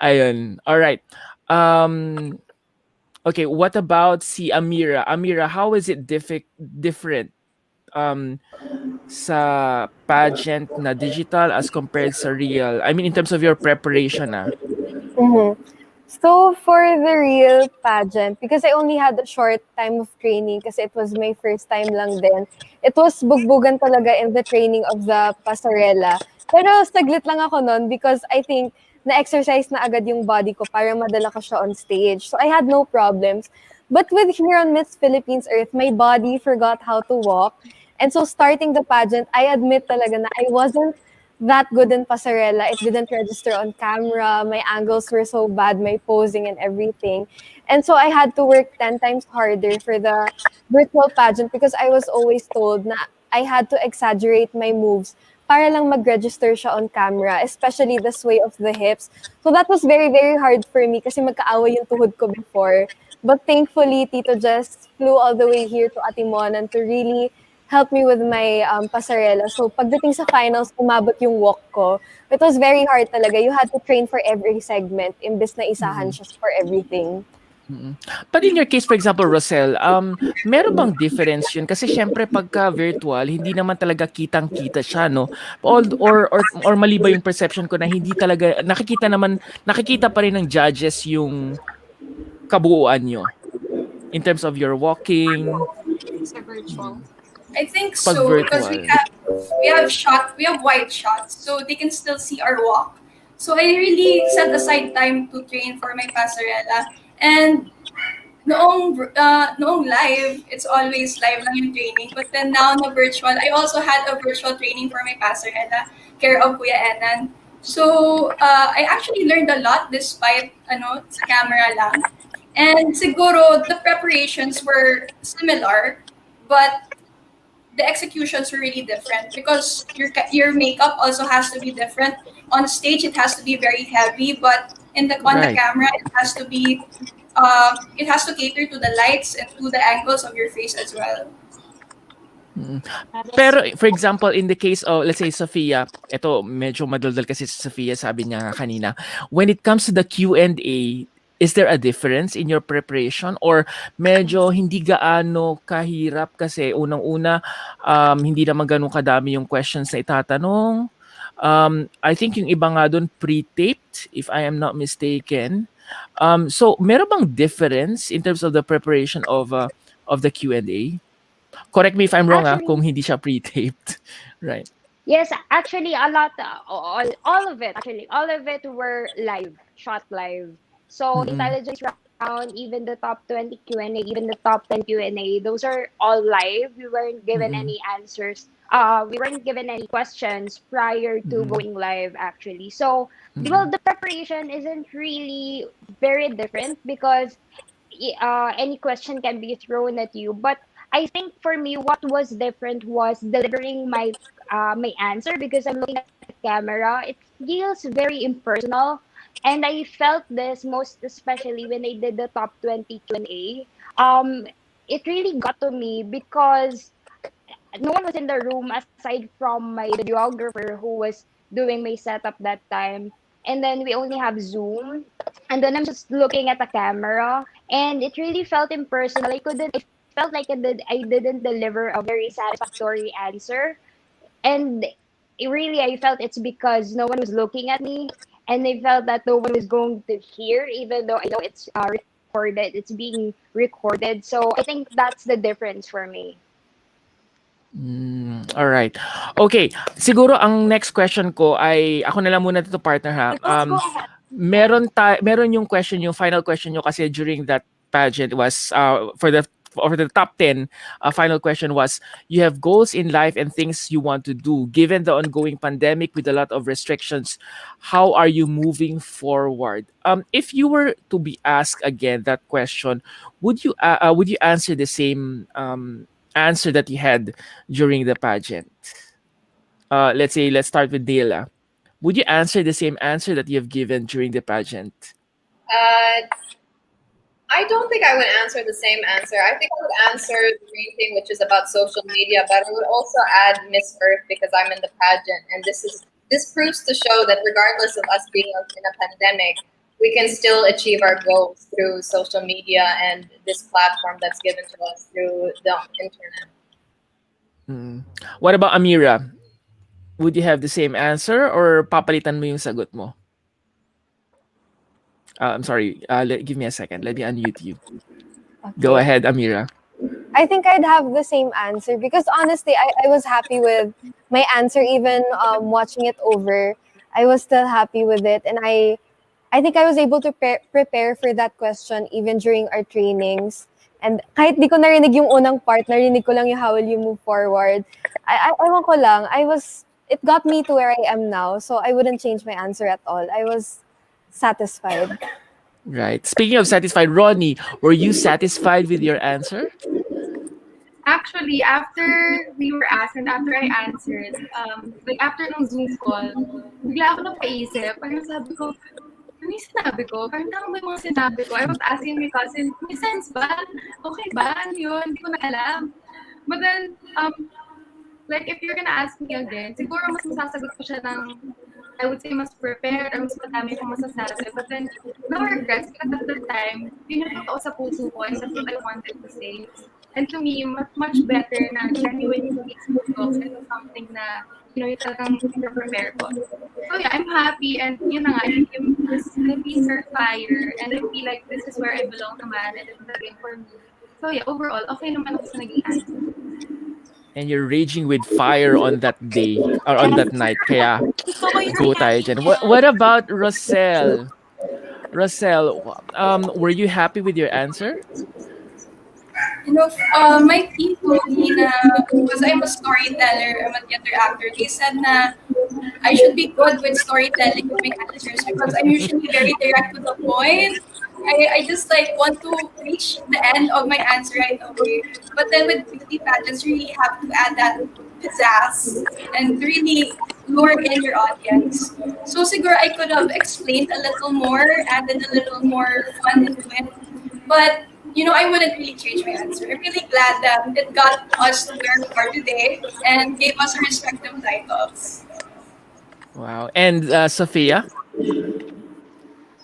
Ayun. All right. Okay, what about si Amira? Amira, how is it different sa pageant na digital as compared sa real? I mean, in terms of your preparation, So for the real pageant, because I only had a short time of training kasi it was my first time lang din, it was bugbugan talaga in the training of the pasarela. Pero saglit lang ako nun because I think na-exercise na agad yung body ko para madala ko siya on stage. So I had no problems. But with here on Miss Philippines Earth, my body forgot how to walk. And so starting the pageant, I admit talaga na I wasn't that good in pasarela. It didn't register on camera. My angles were so bad, my posing and everything. And so I had to work 10 times harder for the virtual pageant because I was always told na I had to exaggerate my moves para lang mag-register siya on camera, especially the sway of the hips. So that was very, very hard for me kasi magkaaway yung tuhod ko before. But thankfully, Tito just flew all the way here to Atimonan to really helped me with my pasarela. So pagdating sa finals, umabot yung walk ko. It was very hard talaga. You had to train for every segment imbes na isahan siya for everything. But in your case, for example, Rosel, meron bang difference yun? Kasi syempre pagka virtual, hindi naman talaga kitang-kita siya, no? Or mali ba yung perception ko na hindi talaga, nakikita pa rin ng judges yung kabuuan nyo in terms of your walking, Sa virtual. I think pag so because virtual. we have wide shots, so they can still see our walk. So I really set aside time to train for my pasarela. And noong live, it's always live lang yung training. But then now na virtual, I also had a virtual training for my pasarela, care of Kuya Enan. So I actually learned a lot despite sa camera lang. And siguro the preparations were similar, but the executions were really different because your makeup also has to be different. On stage, it has to be very heavy, but on the Right. camera, it has to cater to the lights and to the angles of your face as well. Pero for example, in the case of, let's say, Sophia, ito medyo madaldal kasi si Sophia, sabi niya kanina, when it comes to the Q&A, is there a difference in your preparation or medyo hindi gaano kahirap kasi unang-una, hindi naman ganun kadami yung questions na itatanong. I think yung iba nga doon pre-taped, if I am not mistaken. So meron bang difference in terms of the preparation of the Q&A? Correct me if I'm wrong, Actually, kung hindi siya pre-taped. Right. yes, actually, a lot, all of it were live, shot live. So the intelligence round, even the top 20 Q&A, even the top 10 Q&A, those are all live. We weren't given any answers. We weren't given any questions prior to going live, actually. So, well, the preparation isn't really very different because any question can be thrown at you. But I think for me, what was different was delivering my my answer because I'm looking at the camera. It feels very impersonal, and I felt this most especially when I did the top 20 Q&A. It really got to me because no one was in the room aside from my videographer who was doing my setup that time. And then we only have Zoom. And then I'm just looking at the camera. And it really felt impersonal. I felt like I didn't deliver a very satisfactory answer. And I felt it's because no one was looking at me. And I felt that no one was going to hear, even though I know it's recorded. It's being recorded. So I think that's the difference for me. All right. Okay, siguro ang next question ko ay ako na lang muna dito, partner, ha. Meron yung question, yung final question nyo kasi during that pageant was for the top 10, final question was, you have goals in life and things you want to do. Given the ongoing pandemic with a lot of restrictions, how are you moving forward? If you were to be asked again that question, would you answer the same answer that you had during the pageant? Let's start with Dela. Would you answer the same answer that you have given during the pageant? I don't think I would answer the same answer. I think I would answer the main thing, which is about social media, but I would also add Miss Earth because I'm in the pageant, and this proves to show that regardless of us being in a pandemic, we can still achieve our goals through social media and this platform that's given to us through the internet. What about Amira? Would you have the same answer or papalitan mo yung sagot mo? I'm sorry. Give me a second. Let me unmute you. Okay. Go ahead, Amira. I think I'd have the same answer because honestly, I was happy with my answer. Even watching it over, I was still happy with it. And I think I was able to prepare for that question even during our trainings. And kahit di ko narinig yung unang part, narinig ko lang yung how will you move forward. Ewan ko lang, it got me to where I am now. So I wouldn't change my answer at all. I was satisfied. Right. Speaking of satisfied, Ronnie, were you satisfied with your answer? Actually, after we were asked and after I answered, like after nung Zoom call, bigla ako napaisip. Parang sabi ko, ano yung sinabi ko? Parang tama ba yung mga sinabi ko? I was asking my cousin, may sense ba? Okay ba? Ano yun? Hindi ko na alam. But then, like, if you're gonna ask me again, siguro mas masasagot ko siya ng, I would say, mas prepared or mas madami kong masasabi. But then, no regrets because at the time, yun yung totoo sa puso ko and that's what I wanted to say. And to me, much better na genuine yung Facebook ko kasi something na, yung talagang prepare ko. So yeah, I'm happy and yun na nga, I became this Philippines are fire and I feel like this is where I belong naman and it's the game for me. So yeah, overall, okay naman ako sa naging answer. And you're raging with fire on that day or on that night. Kaya go tayo dyan. What about Rosel? Rosel, were you happy with your answer? My team told me na because I'm a storyteller, I'm a theater actor, they said na I should be good with storytelling with my answers because I'm usually very direct to the point. I just like want to reach the end of my answer right away. But then with beauty pageants, you really have to add that pizzazz and really lure in your audience. So siguro I could have explained a little more, added a little more fun into it. But I wouldn't really change my answer. I'm really glad that it got us to where we are today and gave us our respective titles. Wow. And Sophia?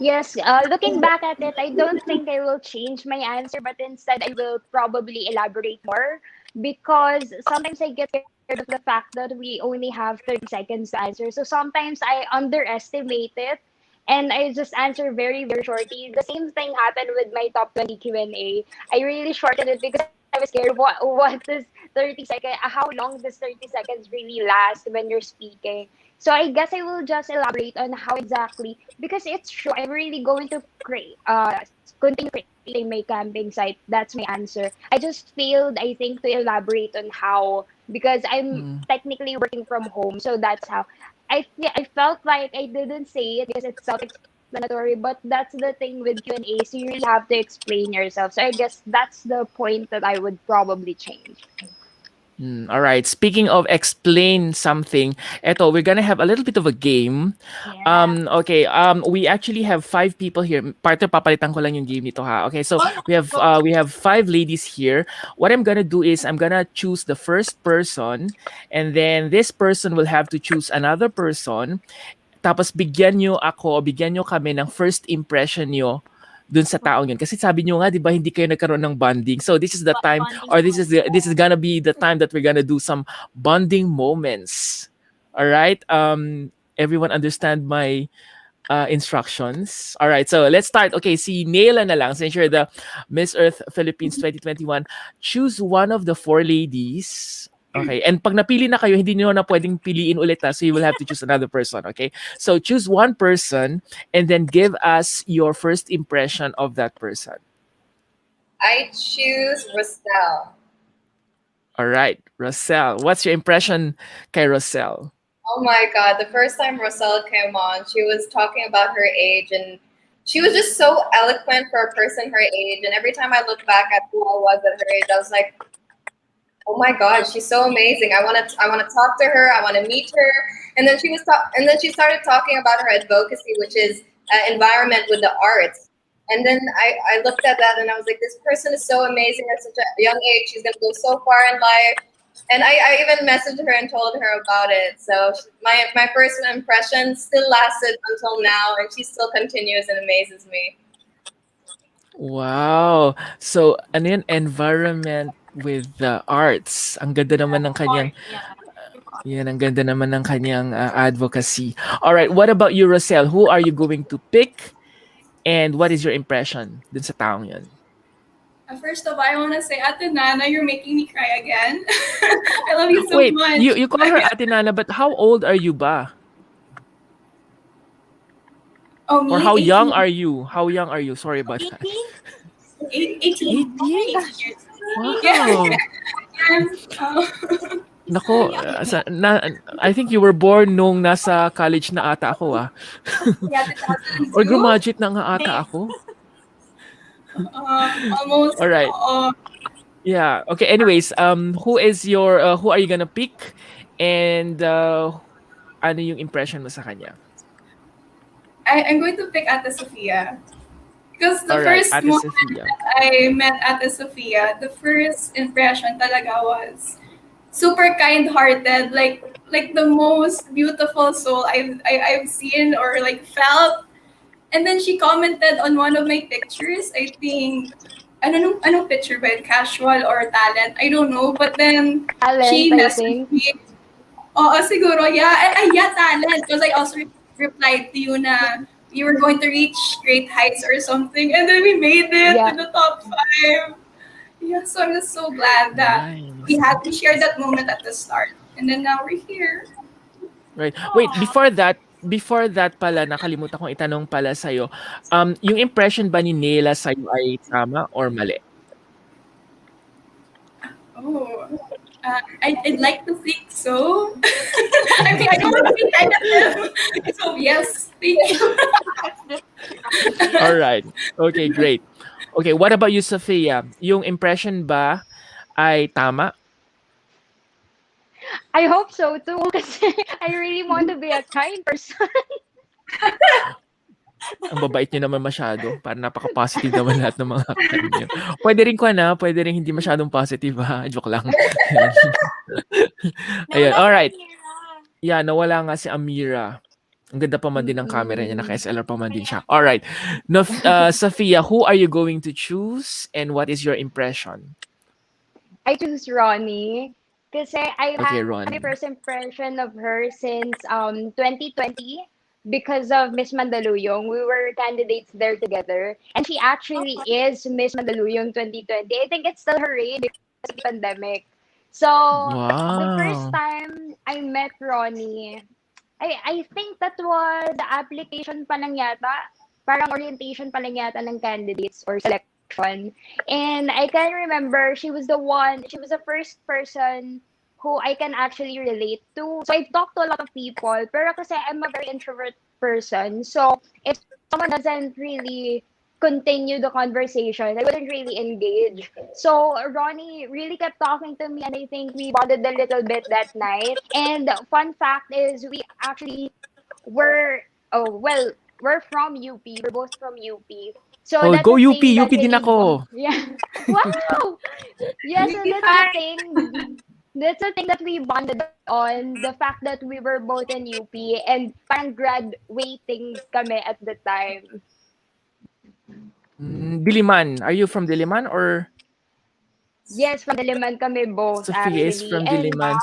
Yes, looking back at it, I don't think I will change my answer, but instead I will probably elaborate more because sometimes I get scared of the fact that we only have 30 seconds to answer. So sometimes I underestimate it and I just answer very, very shortly. The same thing happened with my top 20 Q&A. I really shortened it because I was scared what this 30 seconds, how long this 30 seconds really last when you're speaking. So I guess I will just elaborate on how exactly, because it's true. I'm really going to continue creating my camping site. That's my answer. I just failed, I think, to elaborate on how, because I'm technically working from home. So that's how. I felt like I didn't say it because it's self-explanatory, but that's the thing with Q&A. So you really have to explain yourself. So I guess that's the point that I would probably change. All right. Speaking of explain something, eto, we're gonna have a little bit of a game. Okay. We actually have 5 people here. Partner, papalitan ko lang yung game nito ha. Okay. So we have 5 ladies here. What I'm gonna do is I'm gonna choose the first person, and then this person will have to choose another person. Tapos bigyan nyo kami ng first impression nyo dun sa taong yun. Kasi sabi nyo nga, di ba, hindi kayo nagkaroon ng bonding. So this is the time, or this is gonna be the time that we're gonna do some bonding moments. All right? Everyone understand my instructions? All right, so let's start. Okay, si Nayla na lang, since you're the Miss Earth Philippines 2021. Choose one of the 4 ladies. Okay, and pag napili na kayo, hindi nyo na pwedeng piliin ulit so you will have to choose another person, okay? So choose one person and then give us your first impression of that person. I choose Rosel. All right, Rosel. What's your impression kay Rosel? Oh my God, the first time Rosel came on, she was talking about her age and she was just so eloquent for a person her age. And every time I look back at who I was at her age, I was like, oh my God, she's so amazing. I want to talk to her. I want to meet her. And then she started talking about her advocacy, which is environment with the arts. And then I looked at that and I was like, this person is so amazing at such a young age. She's going to go so far in life. And I even messaged her and told her about it. So my first impression still lasted until now, and she still continues and amazes me. Wow. So, ano yun? Environment with the arts. Ang ganda naman ng kanyang ang ganda naman ng kanyang advocacy. All right, what about you, Rosel? Who are you going to pick? And what is your impression dun sa taong yun? First of all, I want to say, Ate Nana, you're making me cry again. I love you so much. Wait, you call her Ate Nana, but how old are you ba? Oh, me? Or how 18. young are you? How young are you? Sorry about that. 18. 18? Wow. Nako, I think you were born nung nasa college na ata ako Yeah, 2002. Or graduate na nga ata ako. Almost. All right. Yeah. Okay. Anyways, who are you gonna pick? And ano yung impression mo sa kanya? I'm going to pick Ate Sophia. Because the first Ate moment Sophia. that I met Ate Sophia, the first impression talaga was, super kind-hearted, like the most beautiful soul I've seen or like felt. And then she commented on one of my pictures. I think anong picture ba yun? Casual or talent? I don't know. But then Talent, she I messaged think. me. Oo, siguro. Yeah. Yeah, talent. Because I also replied to you na you were going to reach great heights or something. And then we made it to Yeah. the top 5. Yeah, so I'm just so glad that Nice. we shared that moment at the start. And then now we're here. Right. Wait, before that pala, nakalimutan kong itanong pala sa'yo. Yung impression ba ni Nela sa'yo ay tama or mali? Oh, I'd like to think so. I mean, I don't want to be negative. So yes, thank you. All right. Okay, great. Okay, what about you, Sophia? Yung impression ba ay tama? I hope so too, kasi I really want to be a kind person. Ang babait niyo naman masyado. Parang napaka-positive naman lahat ng mga kanyo. Pwede rin pwede rin hindi masyadong positive ha. Joke lang. Ayan. Ayan. Nawala All si right. Amira. Yeah, nawala nga si Amira. Ang ganda pa man din ng camera niya. Naka-SLR pa man din siya. All right. No, Sophia, who are you going to choose and what is your impression? I choose Ronnie kasi I Okay, had a Ronnie. first impression of her since 2020 because of Miss Mandaluyong. We were candidates there together, and she actually is Miss Mandaluyong 2020. I think it's still her reign because of the pandemic. So the first Wow. time I met Ronnie, I think that was the application pa lang yata, parang orientation pa lang yata ng candidates or selection. And I can remember she was the first person who I can actually relate to. So I've talked to a lot of people, pero kasi I'm a very introvert person. So if someone doesn't really continue the conversation, I wouldn't really engage. So Ronnie really kept talking to me, and I think we bonded a little bit that night. And fun fact is we actually were oh well we're from UP. We're both from UP. So Oh, that's go a UP. thing that UP din really ako. yeah. Wow. Yeah, so that's the thing. That's the thing that we bonded on, the fact that we were both in UP and parang graduating kami at the time. Diliman. Are you from Diliman or Yes, from Diliman kami both Sophia is actually. from And Diliman?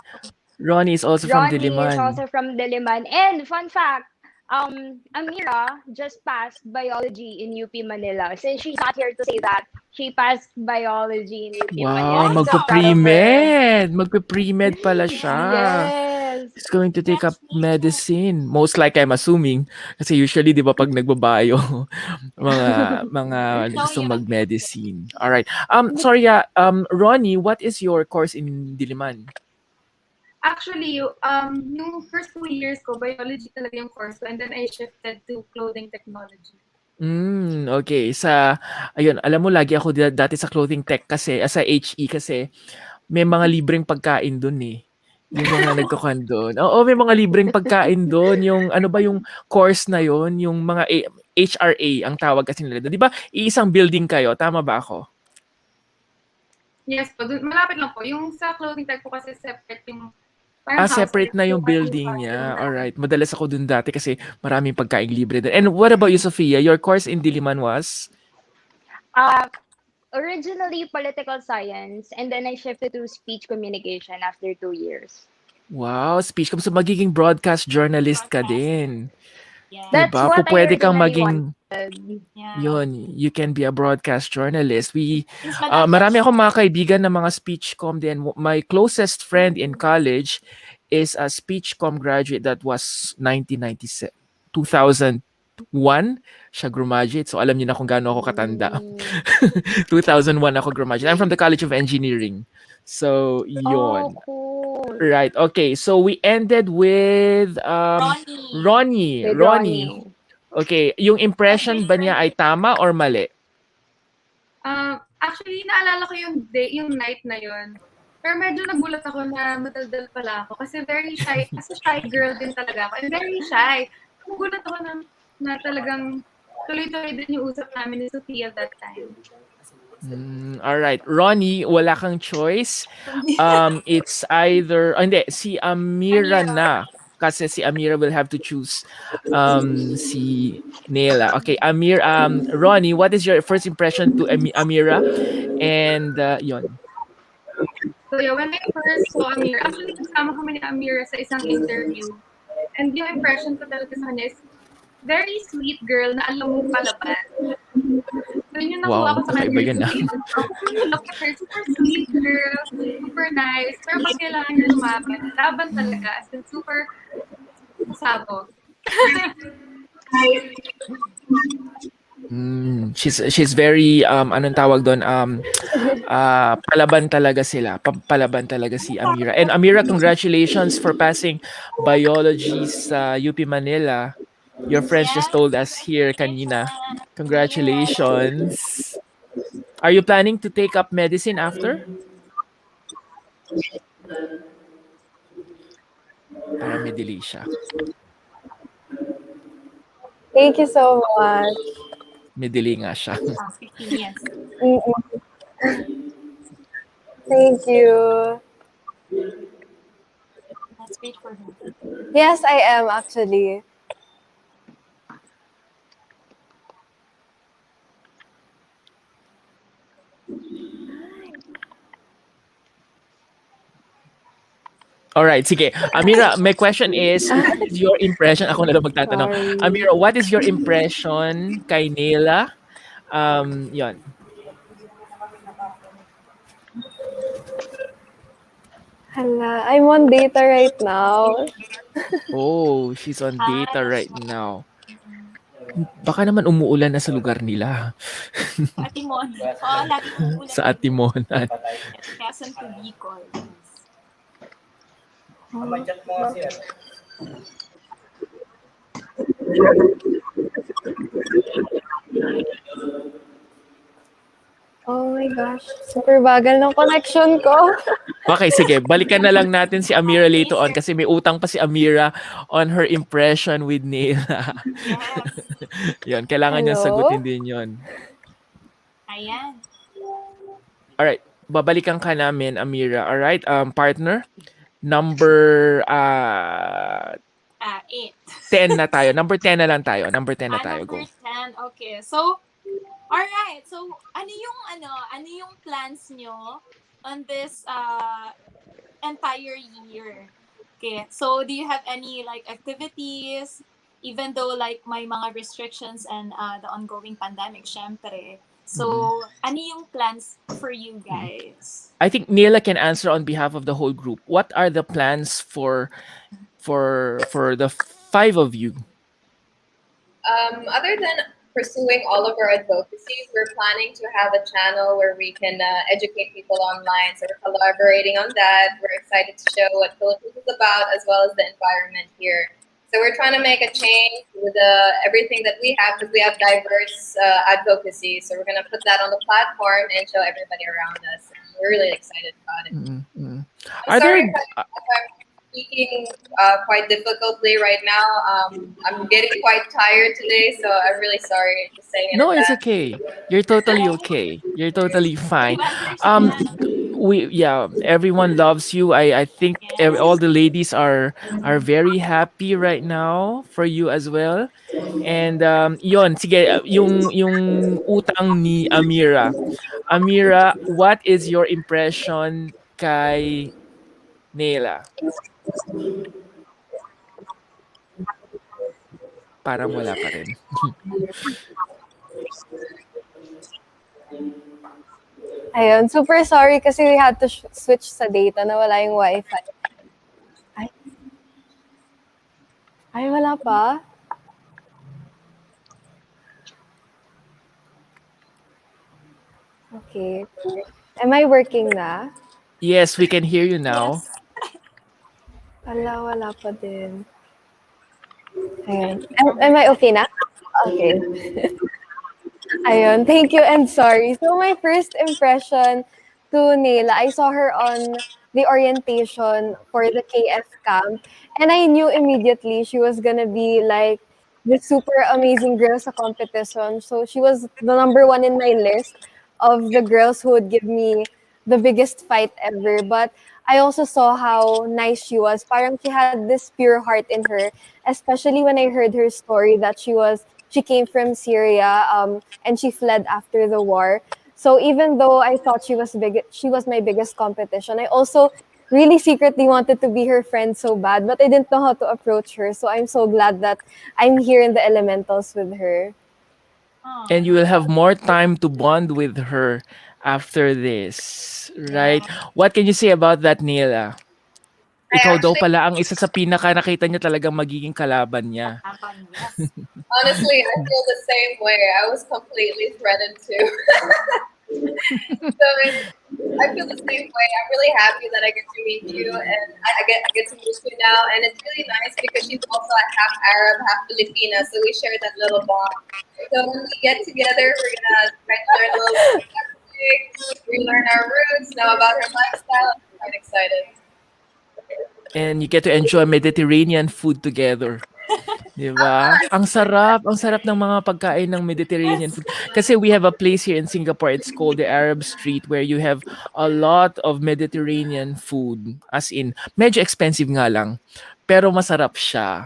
Ronnie is also from Ronnie is Diliman. also from Diliman. And fun fact, Amira just passed biology in UP Manila. Since she's not here to say that, she passed biology in UP Manila. Wow, I'm so proud of her. magpe-pre-med. Magpe-pre-med pala siya. Yes. He's going to take up medicine. Most like I'm assuming. Kasi usually, di ba, pag nagbabayo, mga gustong mag-medicine. Alright. Sorry, Ronnie, what is your course in Diliman? Actually, yung first 2 years ko, biology talaga yung course ko, and then I shifted to clothing technology. Okay. Ayun, alam mo, lagi ako dati sa clothing tech kasi, sa HE kasi, may mga libreng pagkain dun eh. Yung mga nagkukuhan doon. Oo, may mga libreng pagkain doon. Yung ano ba yung course na yon, yung mga HRA ang tawag kasi nila doon. 'Di ba? Iisang building kayo, tama ba ako? Yes po, malapit lang po. Yung sa clothing tech po kasi separate yung parang house. Separate na yung building niya. Alright. Madalas ako dun dati kasi maraming pagkain libre doon. And what about you, Sophia? Your course in Diliman was? Originally political science, and then I shifted to speech communication after 2 years. Wow, speech. So magiging broadcast journalist ka din. Yeah. That's Diba? what I Pwede kang originally maging wanted. Yeah. yun, you can be a broadcast journalist. Since madami Marami siya- akong mga kaibigan na mga speech com din. My closest friend in college is a speech com graduate that was 1997, 2001 siya graduate. So alam niyo na kung gaano ako katanda. 2001 ako graduate. I'm from the College of Engineering. So, yun. Oh, cool. Right. Okay. So we ended with Ronnie. With Ronnie. Okay. Yung impression ba niya ay tama or mali? Actually, naalala ko yung night na yun. Pero medyo nagulat ako na mataldal pala ako kasi very shy. Kasi shy girl din talaga ako. And very shy. Nagulat ako na talagang tuloy-tuloy din yung usap namin ni Sophia that time. All right. Ronnie, wala kang choice. It's either, hindi, si Amira na. Kasi si Amira will have to choose si Nela. Okay, Ronnie, what is your first impression to Amira? And yon. So yeah, when I first saw Amira, actually kasama kami ni Amira sa isang interview. And yung impression ko talaga sa kanya is, very sweet girl na alam mong palaban. So yun yung nakuha ko Wow, sa kanya. kakaiba yun ah. Look at her, super sweet girl, super nice. Pero pag kailangan niya lumaban, laban talaga. As in, super pasabog. She's very anong tawag doon palaban talaga sila. Palaban talaga si Amira. And Amira, congratulations for passing biology sa UP Manila. Your friends just told us here kanina. Congratulations. Are you planning to take up medicine after? Para may delay siya. Thank you so much. May delay nga siya. 15 years. Thank you. Let's wait for her. Yes, I am actually. Alright, sige. Amira, my question is, what is your impression? Ako na lang magtatanong. Sorry. Amira, what is your impression kay Nela? Yon. Hala, I'm on data right now. Oh, she's on data right now. Baka naman umuulan na sa lugar nila. Sa Atimon. Oo, lagi umuulan. Sa Atimonan. Quezon to Bicol. Oh my gosh, super bagal ng connection ko. Okay, sige. Balikan na lang natin si Amira later on kasi may utang pa si Amira on her impression with Nela. Yes. Yon, kailangan niya Hello? sagutin din yon. Ayan. Alright, babalikan ka namin, Amira. Alright, partner. Number 8. 10 na tayo. Number 10 na lang tayo. Number 10 na tayo. Go. Number 10. Okay. So, alright. So, ano yung plans nyo on this entire year? Okay. So, do you have any like activities, even though like may mga restrictions and the ongoing pandemic, syempre? So, ano yung plans for you guys? I think Nela can answer on behalf of the whole group. What are the plans for the 5 of you? Other than pursuing all of our advocacies, we're planning to have a channel where we can educate people online. So we're collaborating on that. We're excited to show what Philippines is about, as well as the environment here. So we're trying to make a change with everything that we have, because we have diverse advocacy. So we're going to put that on the platform and show everybody around us. And we're really excited about it. Are Sorry there if I'm speaking quite difficultly right now. I'm getting quite tired today, so I'm really sorry. Just saying it. No, it's okay. You're totally okay. You're totally fine. Everyone loves you. I think all the ladies are very happy right now for you as well. And yon, sige, yung utang ni Amira. Amira, what is your impression kay Nela? Parang wala pa rin. Ayun, super sorry kasi we had to switch sa data na wala yung wifi. Ay, wala pa? Okay. Am I working na? Yes, we can hear you now. Yes. Wala pa din. Ayun. Am I okay na? Okay. Ayun, thank you and sorry. So my first impression to Nela, I saw her on the orientation for the KF camp, and I knew immediately she was gonna be like the super amazing girl sa competition. So she was the number 1 in my list of the girls who would give me the biggest fight ever. But I also saw how nice she was. Parang she had this pure heart in her, especially when I heard her story that she came from Syria, and she fled after the war. So even though I thought she was my biggest competition, I also really secretly wanted to be her friend so bad, but I didn't know how to approach her. So I'm so glad that I'm here in the elementals with her. And you will have more time to bond with her after this, right? Yeah. What can you say about that, Nila? I Ikaw daw actually, pala ang isa sa pinaka nakita niya talagang magiging kalaban niya. Yes. honestly, I feel the same way. I was completely threatened too. So I feel the same way. I'm really happy that I get to meet you, and I get to meet you now. And it's really nice because she's also half Arab, half Filipina, so we share that little bond. So when we get together, we're gonna try to learn a little bit about music, relearn our roots, know about her lifestyle. I'm quite excited. And you get to enjoy Mediterranean food together. 'Di ba? Ang sarap ng mga pagkain ng Mediterranean food. Kasi we have a place here in Singapore, it's called the Arab Street where you have a lot of Mediterranean food. As in, medyo expensive nga lang. Pero masarap siya.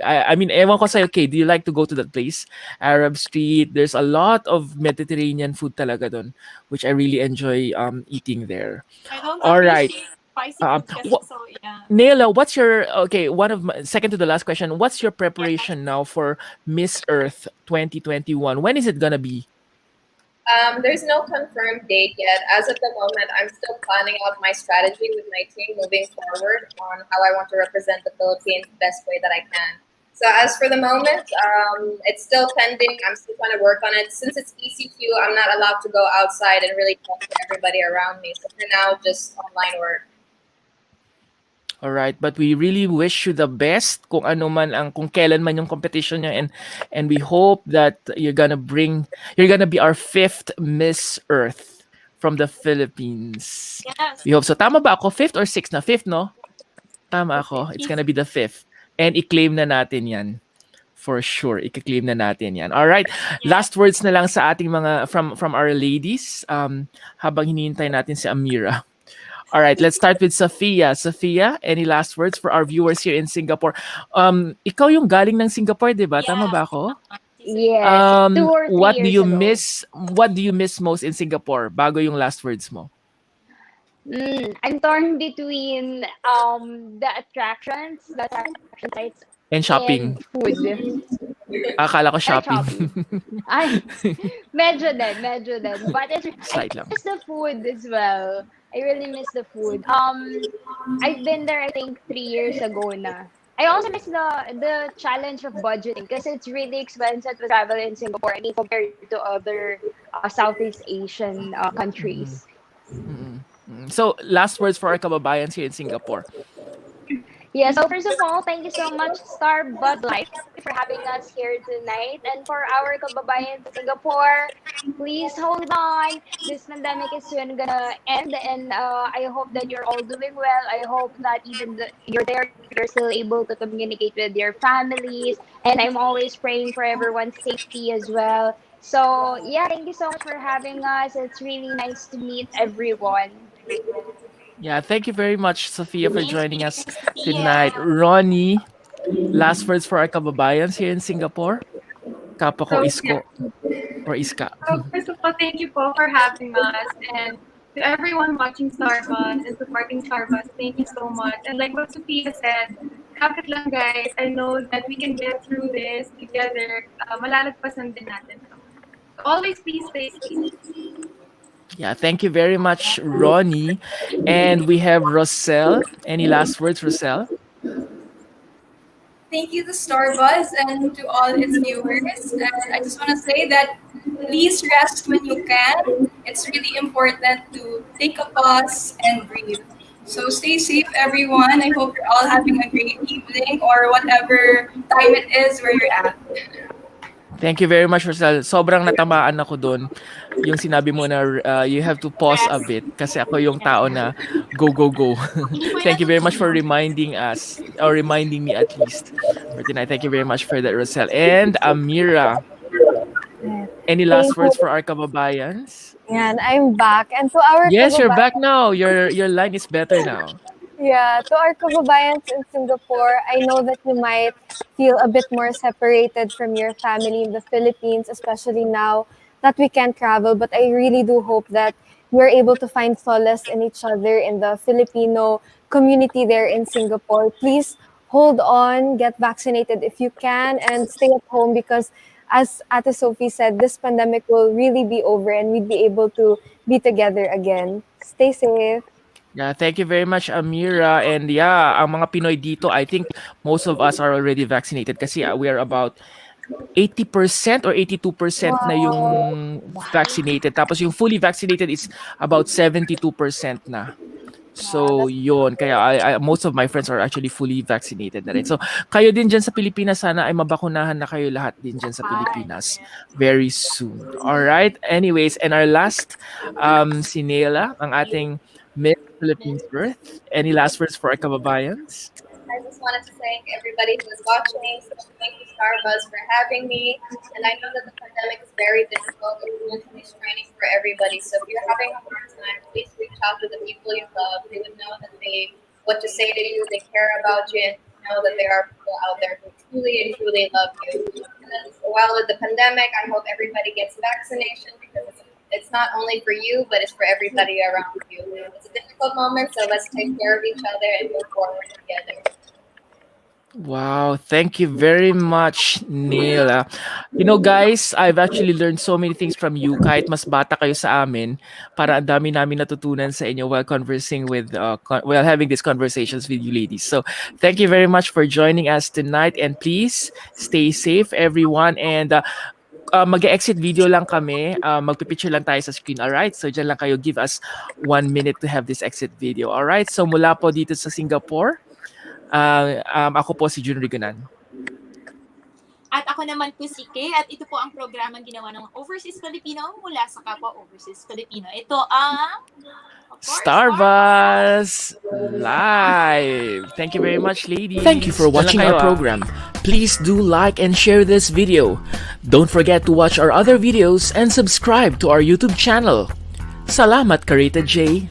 I mean, ewan ko sa'yo, okay, do you like to go to that place? Arab Street, there's a lot of Mediterranean food talaga doon, which I really enjoy eating there. I don't All right. appreciate spicy food kasi, so yeah. Naila, what's your second to the last question? What's your preparation now for Miss Earth 2021? When is it gonna be? There's no confirmed date yet. As of the moment, I'm still planning out my strategy with my team moving forward on how I want to represent the Philippines the best way that I can. So as for the moment, it's still pending. I'm still trying to work on it. Since it's ECQ, I'm not allowed to go outside and really talk to everybody around me. So for now, just online work. All right, but we really wish you the best kung ano man kung kailan man yung competition niya, and we hope that you're gonna be our 5th Miss Earth from the Philippines. Yes. We hope so. Tama ba ako? 5th or 6th na? 5th, no? Tama ako. It's gonna be the 5th. And i-claim na natin yan. For sure, i-claim na natin yan. All right. Last words na lang sa ating mga from our ladies habang hinihintay natin si Amira. All right, let's start with Sophia. Sophia, any last words for our viewers here in Singapore? Ikaw yung galing ng Singapore, 'di ba? Tama ba ako? Yes, 2 or 3 What do years you ago. miss? What do you miss most in Singapore? Bago yung last words mo. I'm torn between the attraction sites And shopping. and food. Akala ko And shopping. Ay, medyo din. But I Slight lang. miss the food as well. I really miss the food. I've been there I think 3 years ago na. I also miss the challenge of budgeting because it's really expensive to travel in Singapore. I mean, compared to other Southeast Asian countries. So, last words for our kababayans here in Singapore. Yeah, so first of all, thank you so much, Star Bud Life, for having us here tonight. And for our kababayan in Singapore, please hold on. This pandemic is soon gonna end, and I hope that you're all doing well. I hope that even you're there, you're still able to communicate with your families. And I'm always praying for everyone's safety as well. So yeah, thank you so much for having us. It's really nice to meet everyone. Yeah, thank you very much, Sophia, for joining us Sophia. tonight. Ronnie, last words for our kababayans here in Singapore? Kapa ko isko or iska. So first of all, thank you po for having us, and to everyone watching Starbuzz and supporting Starbuzz, thank you so much. And like what Sophia said, kapit lang guys, I know that we can get through this together. Malalagpasan din natin. Always please stay safe. Yeah, thank you very much, Ronnie. And we have Roselle. Any last words, Roselle? Thank you to Starbuzz and to all its viewers. And I just want to say that please rest when you can. It's really important to take a pause and breathe. So stay safe, everyone. I hope you're all having a great evening or whatever time it is where you're at. Thank you very much, Roselle. Sobrang natamaan ako doon. Yung sinabi mo na you have to pause a bit kasi ako yung tao na go, go, go. Thank you very much for reminding us, or reminding me at least for tonight. Thank you very much for that, Roselle. And Amira, any last words for our kababayans? And I'm back. And to our Yes, you're back kababayan, now. Your line is better now. yeah, to our kababayans in Singapore, I know that you might feel a bit more separated from your family in the Philippines, especially now that we can't travel. But I really do hope that you're able to find solace in each other in the Filipino community there in Singapore. Please hold on, get vaccinated if you can, and stay at home because, as Ate Sophie said, this pandemic will really be over and we'd be able to be together again. Stay safe. Yeah, thank you very much, Amira. And yeah, ang mga Pinoy dito, I think most of us are already vaccinated kasi we are about 80% or 82% na yung vaccinated. Tapos yung fully vaccinated is about 72% na. So, yun. Kaya most of my friends are actually fully vaccinated na rin. So, kayo din dyan sa Pilipinas, sana ay mabakunahan na kayo lahat din dyan sa Pilipinas very soon. Alright? Anyways, and our last, si Nela, ang ating Miss Philippines Birth. Any last words for our kababayans? I just wanted to thank everybody who is watching. So thank you, Starbuzz, for having me. And I know that the pandemic is very difficult. It's mentally straining for everybody. So if you're having a hard time, please reach out to the people you love. They would know that what to say to you. They care about you and know that there are people out there who truly and truly love you. And then, while with the pandemic, I hope everybody gets vaccination because it's not only for you, but it's for everybody around you. It's a difficult moment, so let's take care of each other and move forward together. Wow, thank you very much, Neil. You know, guys, I've actually learned so many things from you. Kahit mas bata kayo sa amin, para ang dami namin natutunan sa inyo while conversing with, while having these conversations with you ladies. So, thank you very much for joining us tonight. And please, stay safe, everyone. And mag-exit video lang kami. Magpipicture lang tayo sa screen. Alright? So, dyan lang kayo. Give us 1 minute to have this exit video. Alright? So, mula po dito sa Singapore, ako po si Jun Rigonan. At ako naman po si Kay at ito po ang programang ginawa ng Overseas Filipino mula sa kapwa Overseas Filipino. Ito ang Starbuzz Live. Thank you very much, ladies. Thank you for watching our program. Please do like and share this video. Don't forget to watch our other videos and subscribe to our YouTube channel. Salamat, Karita J.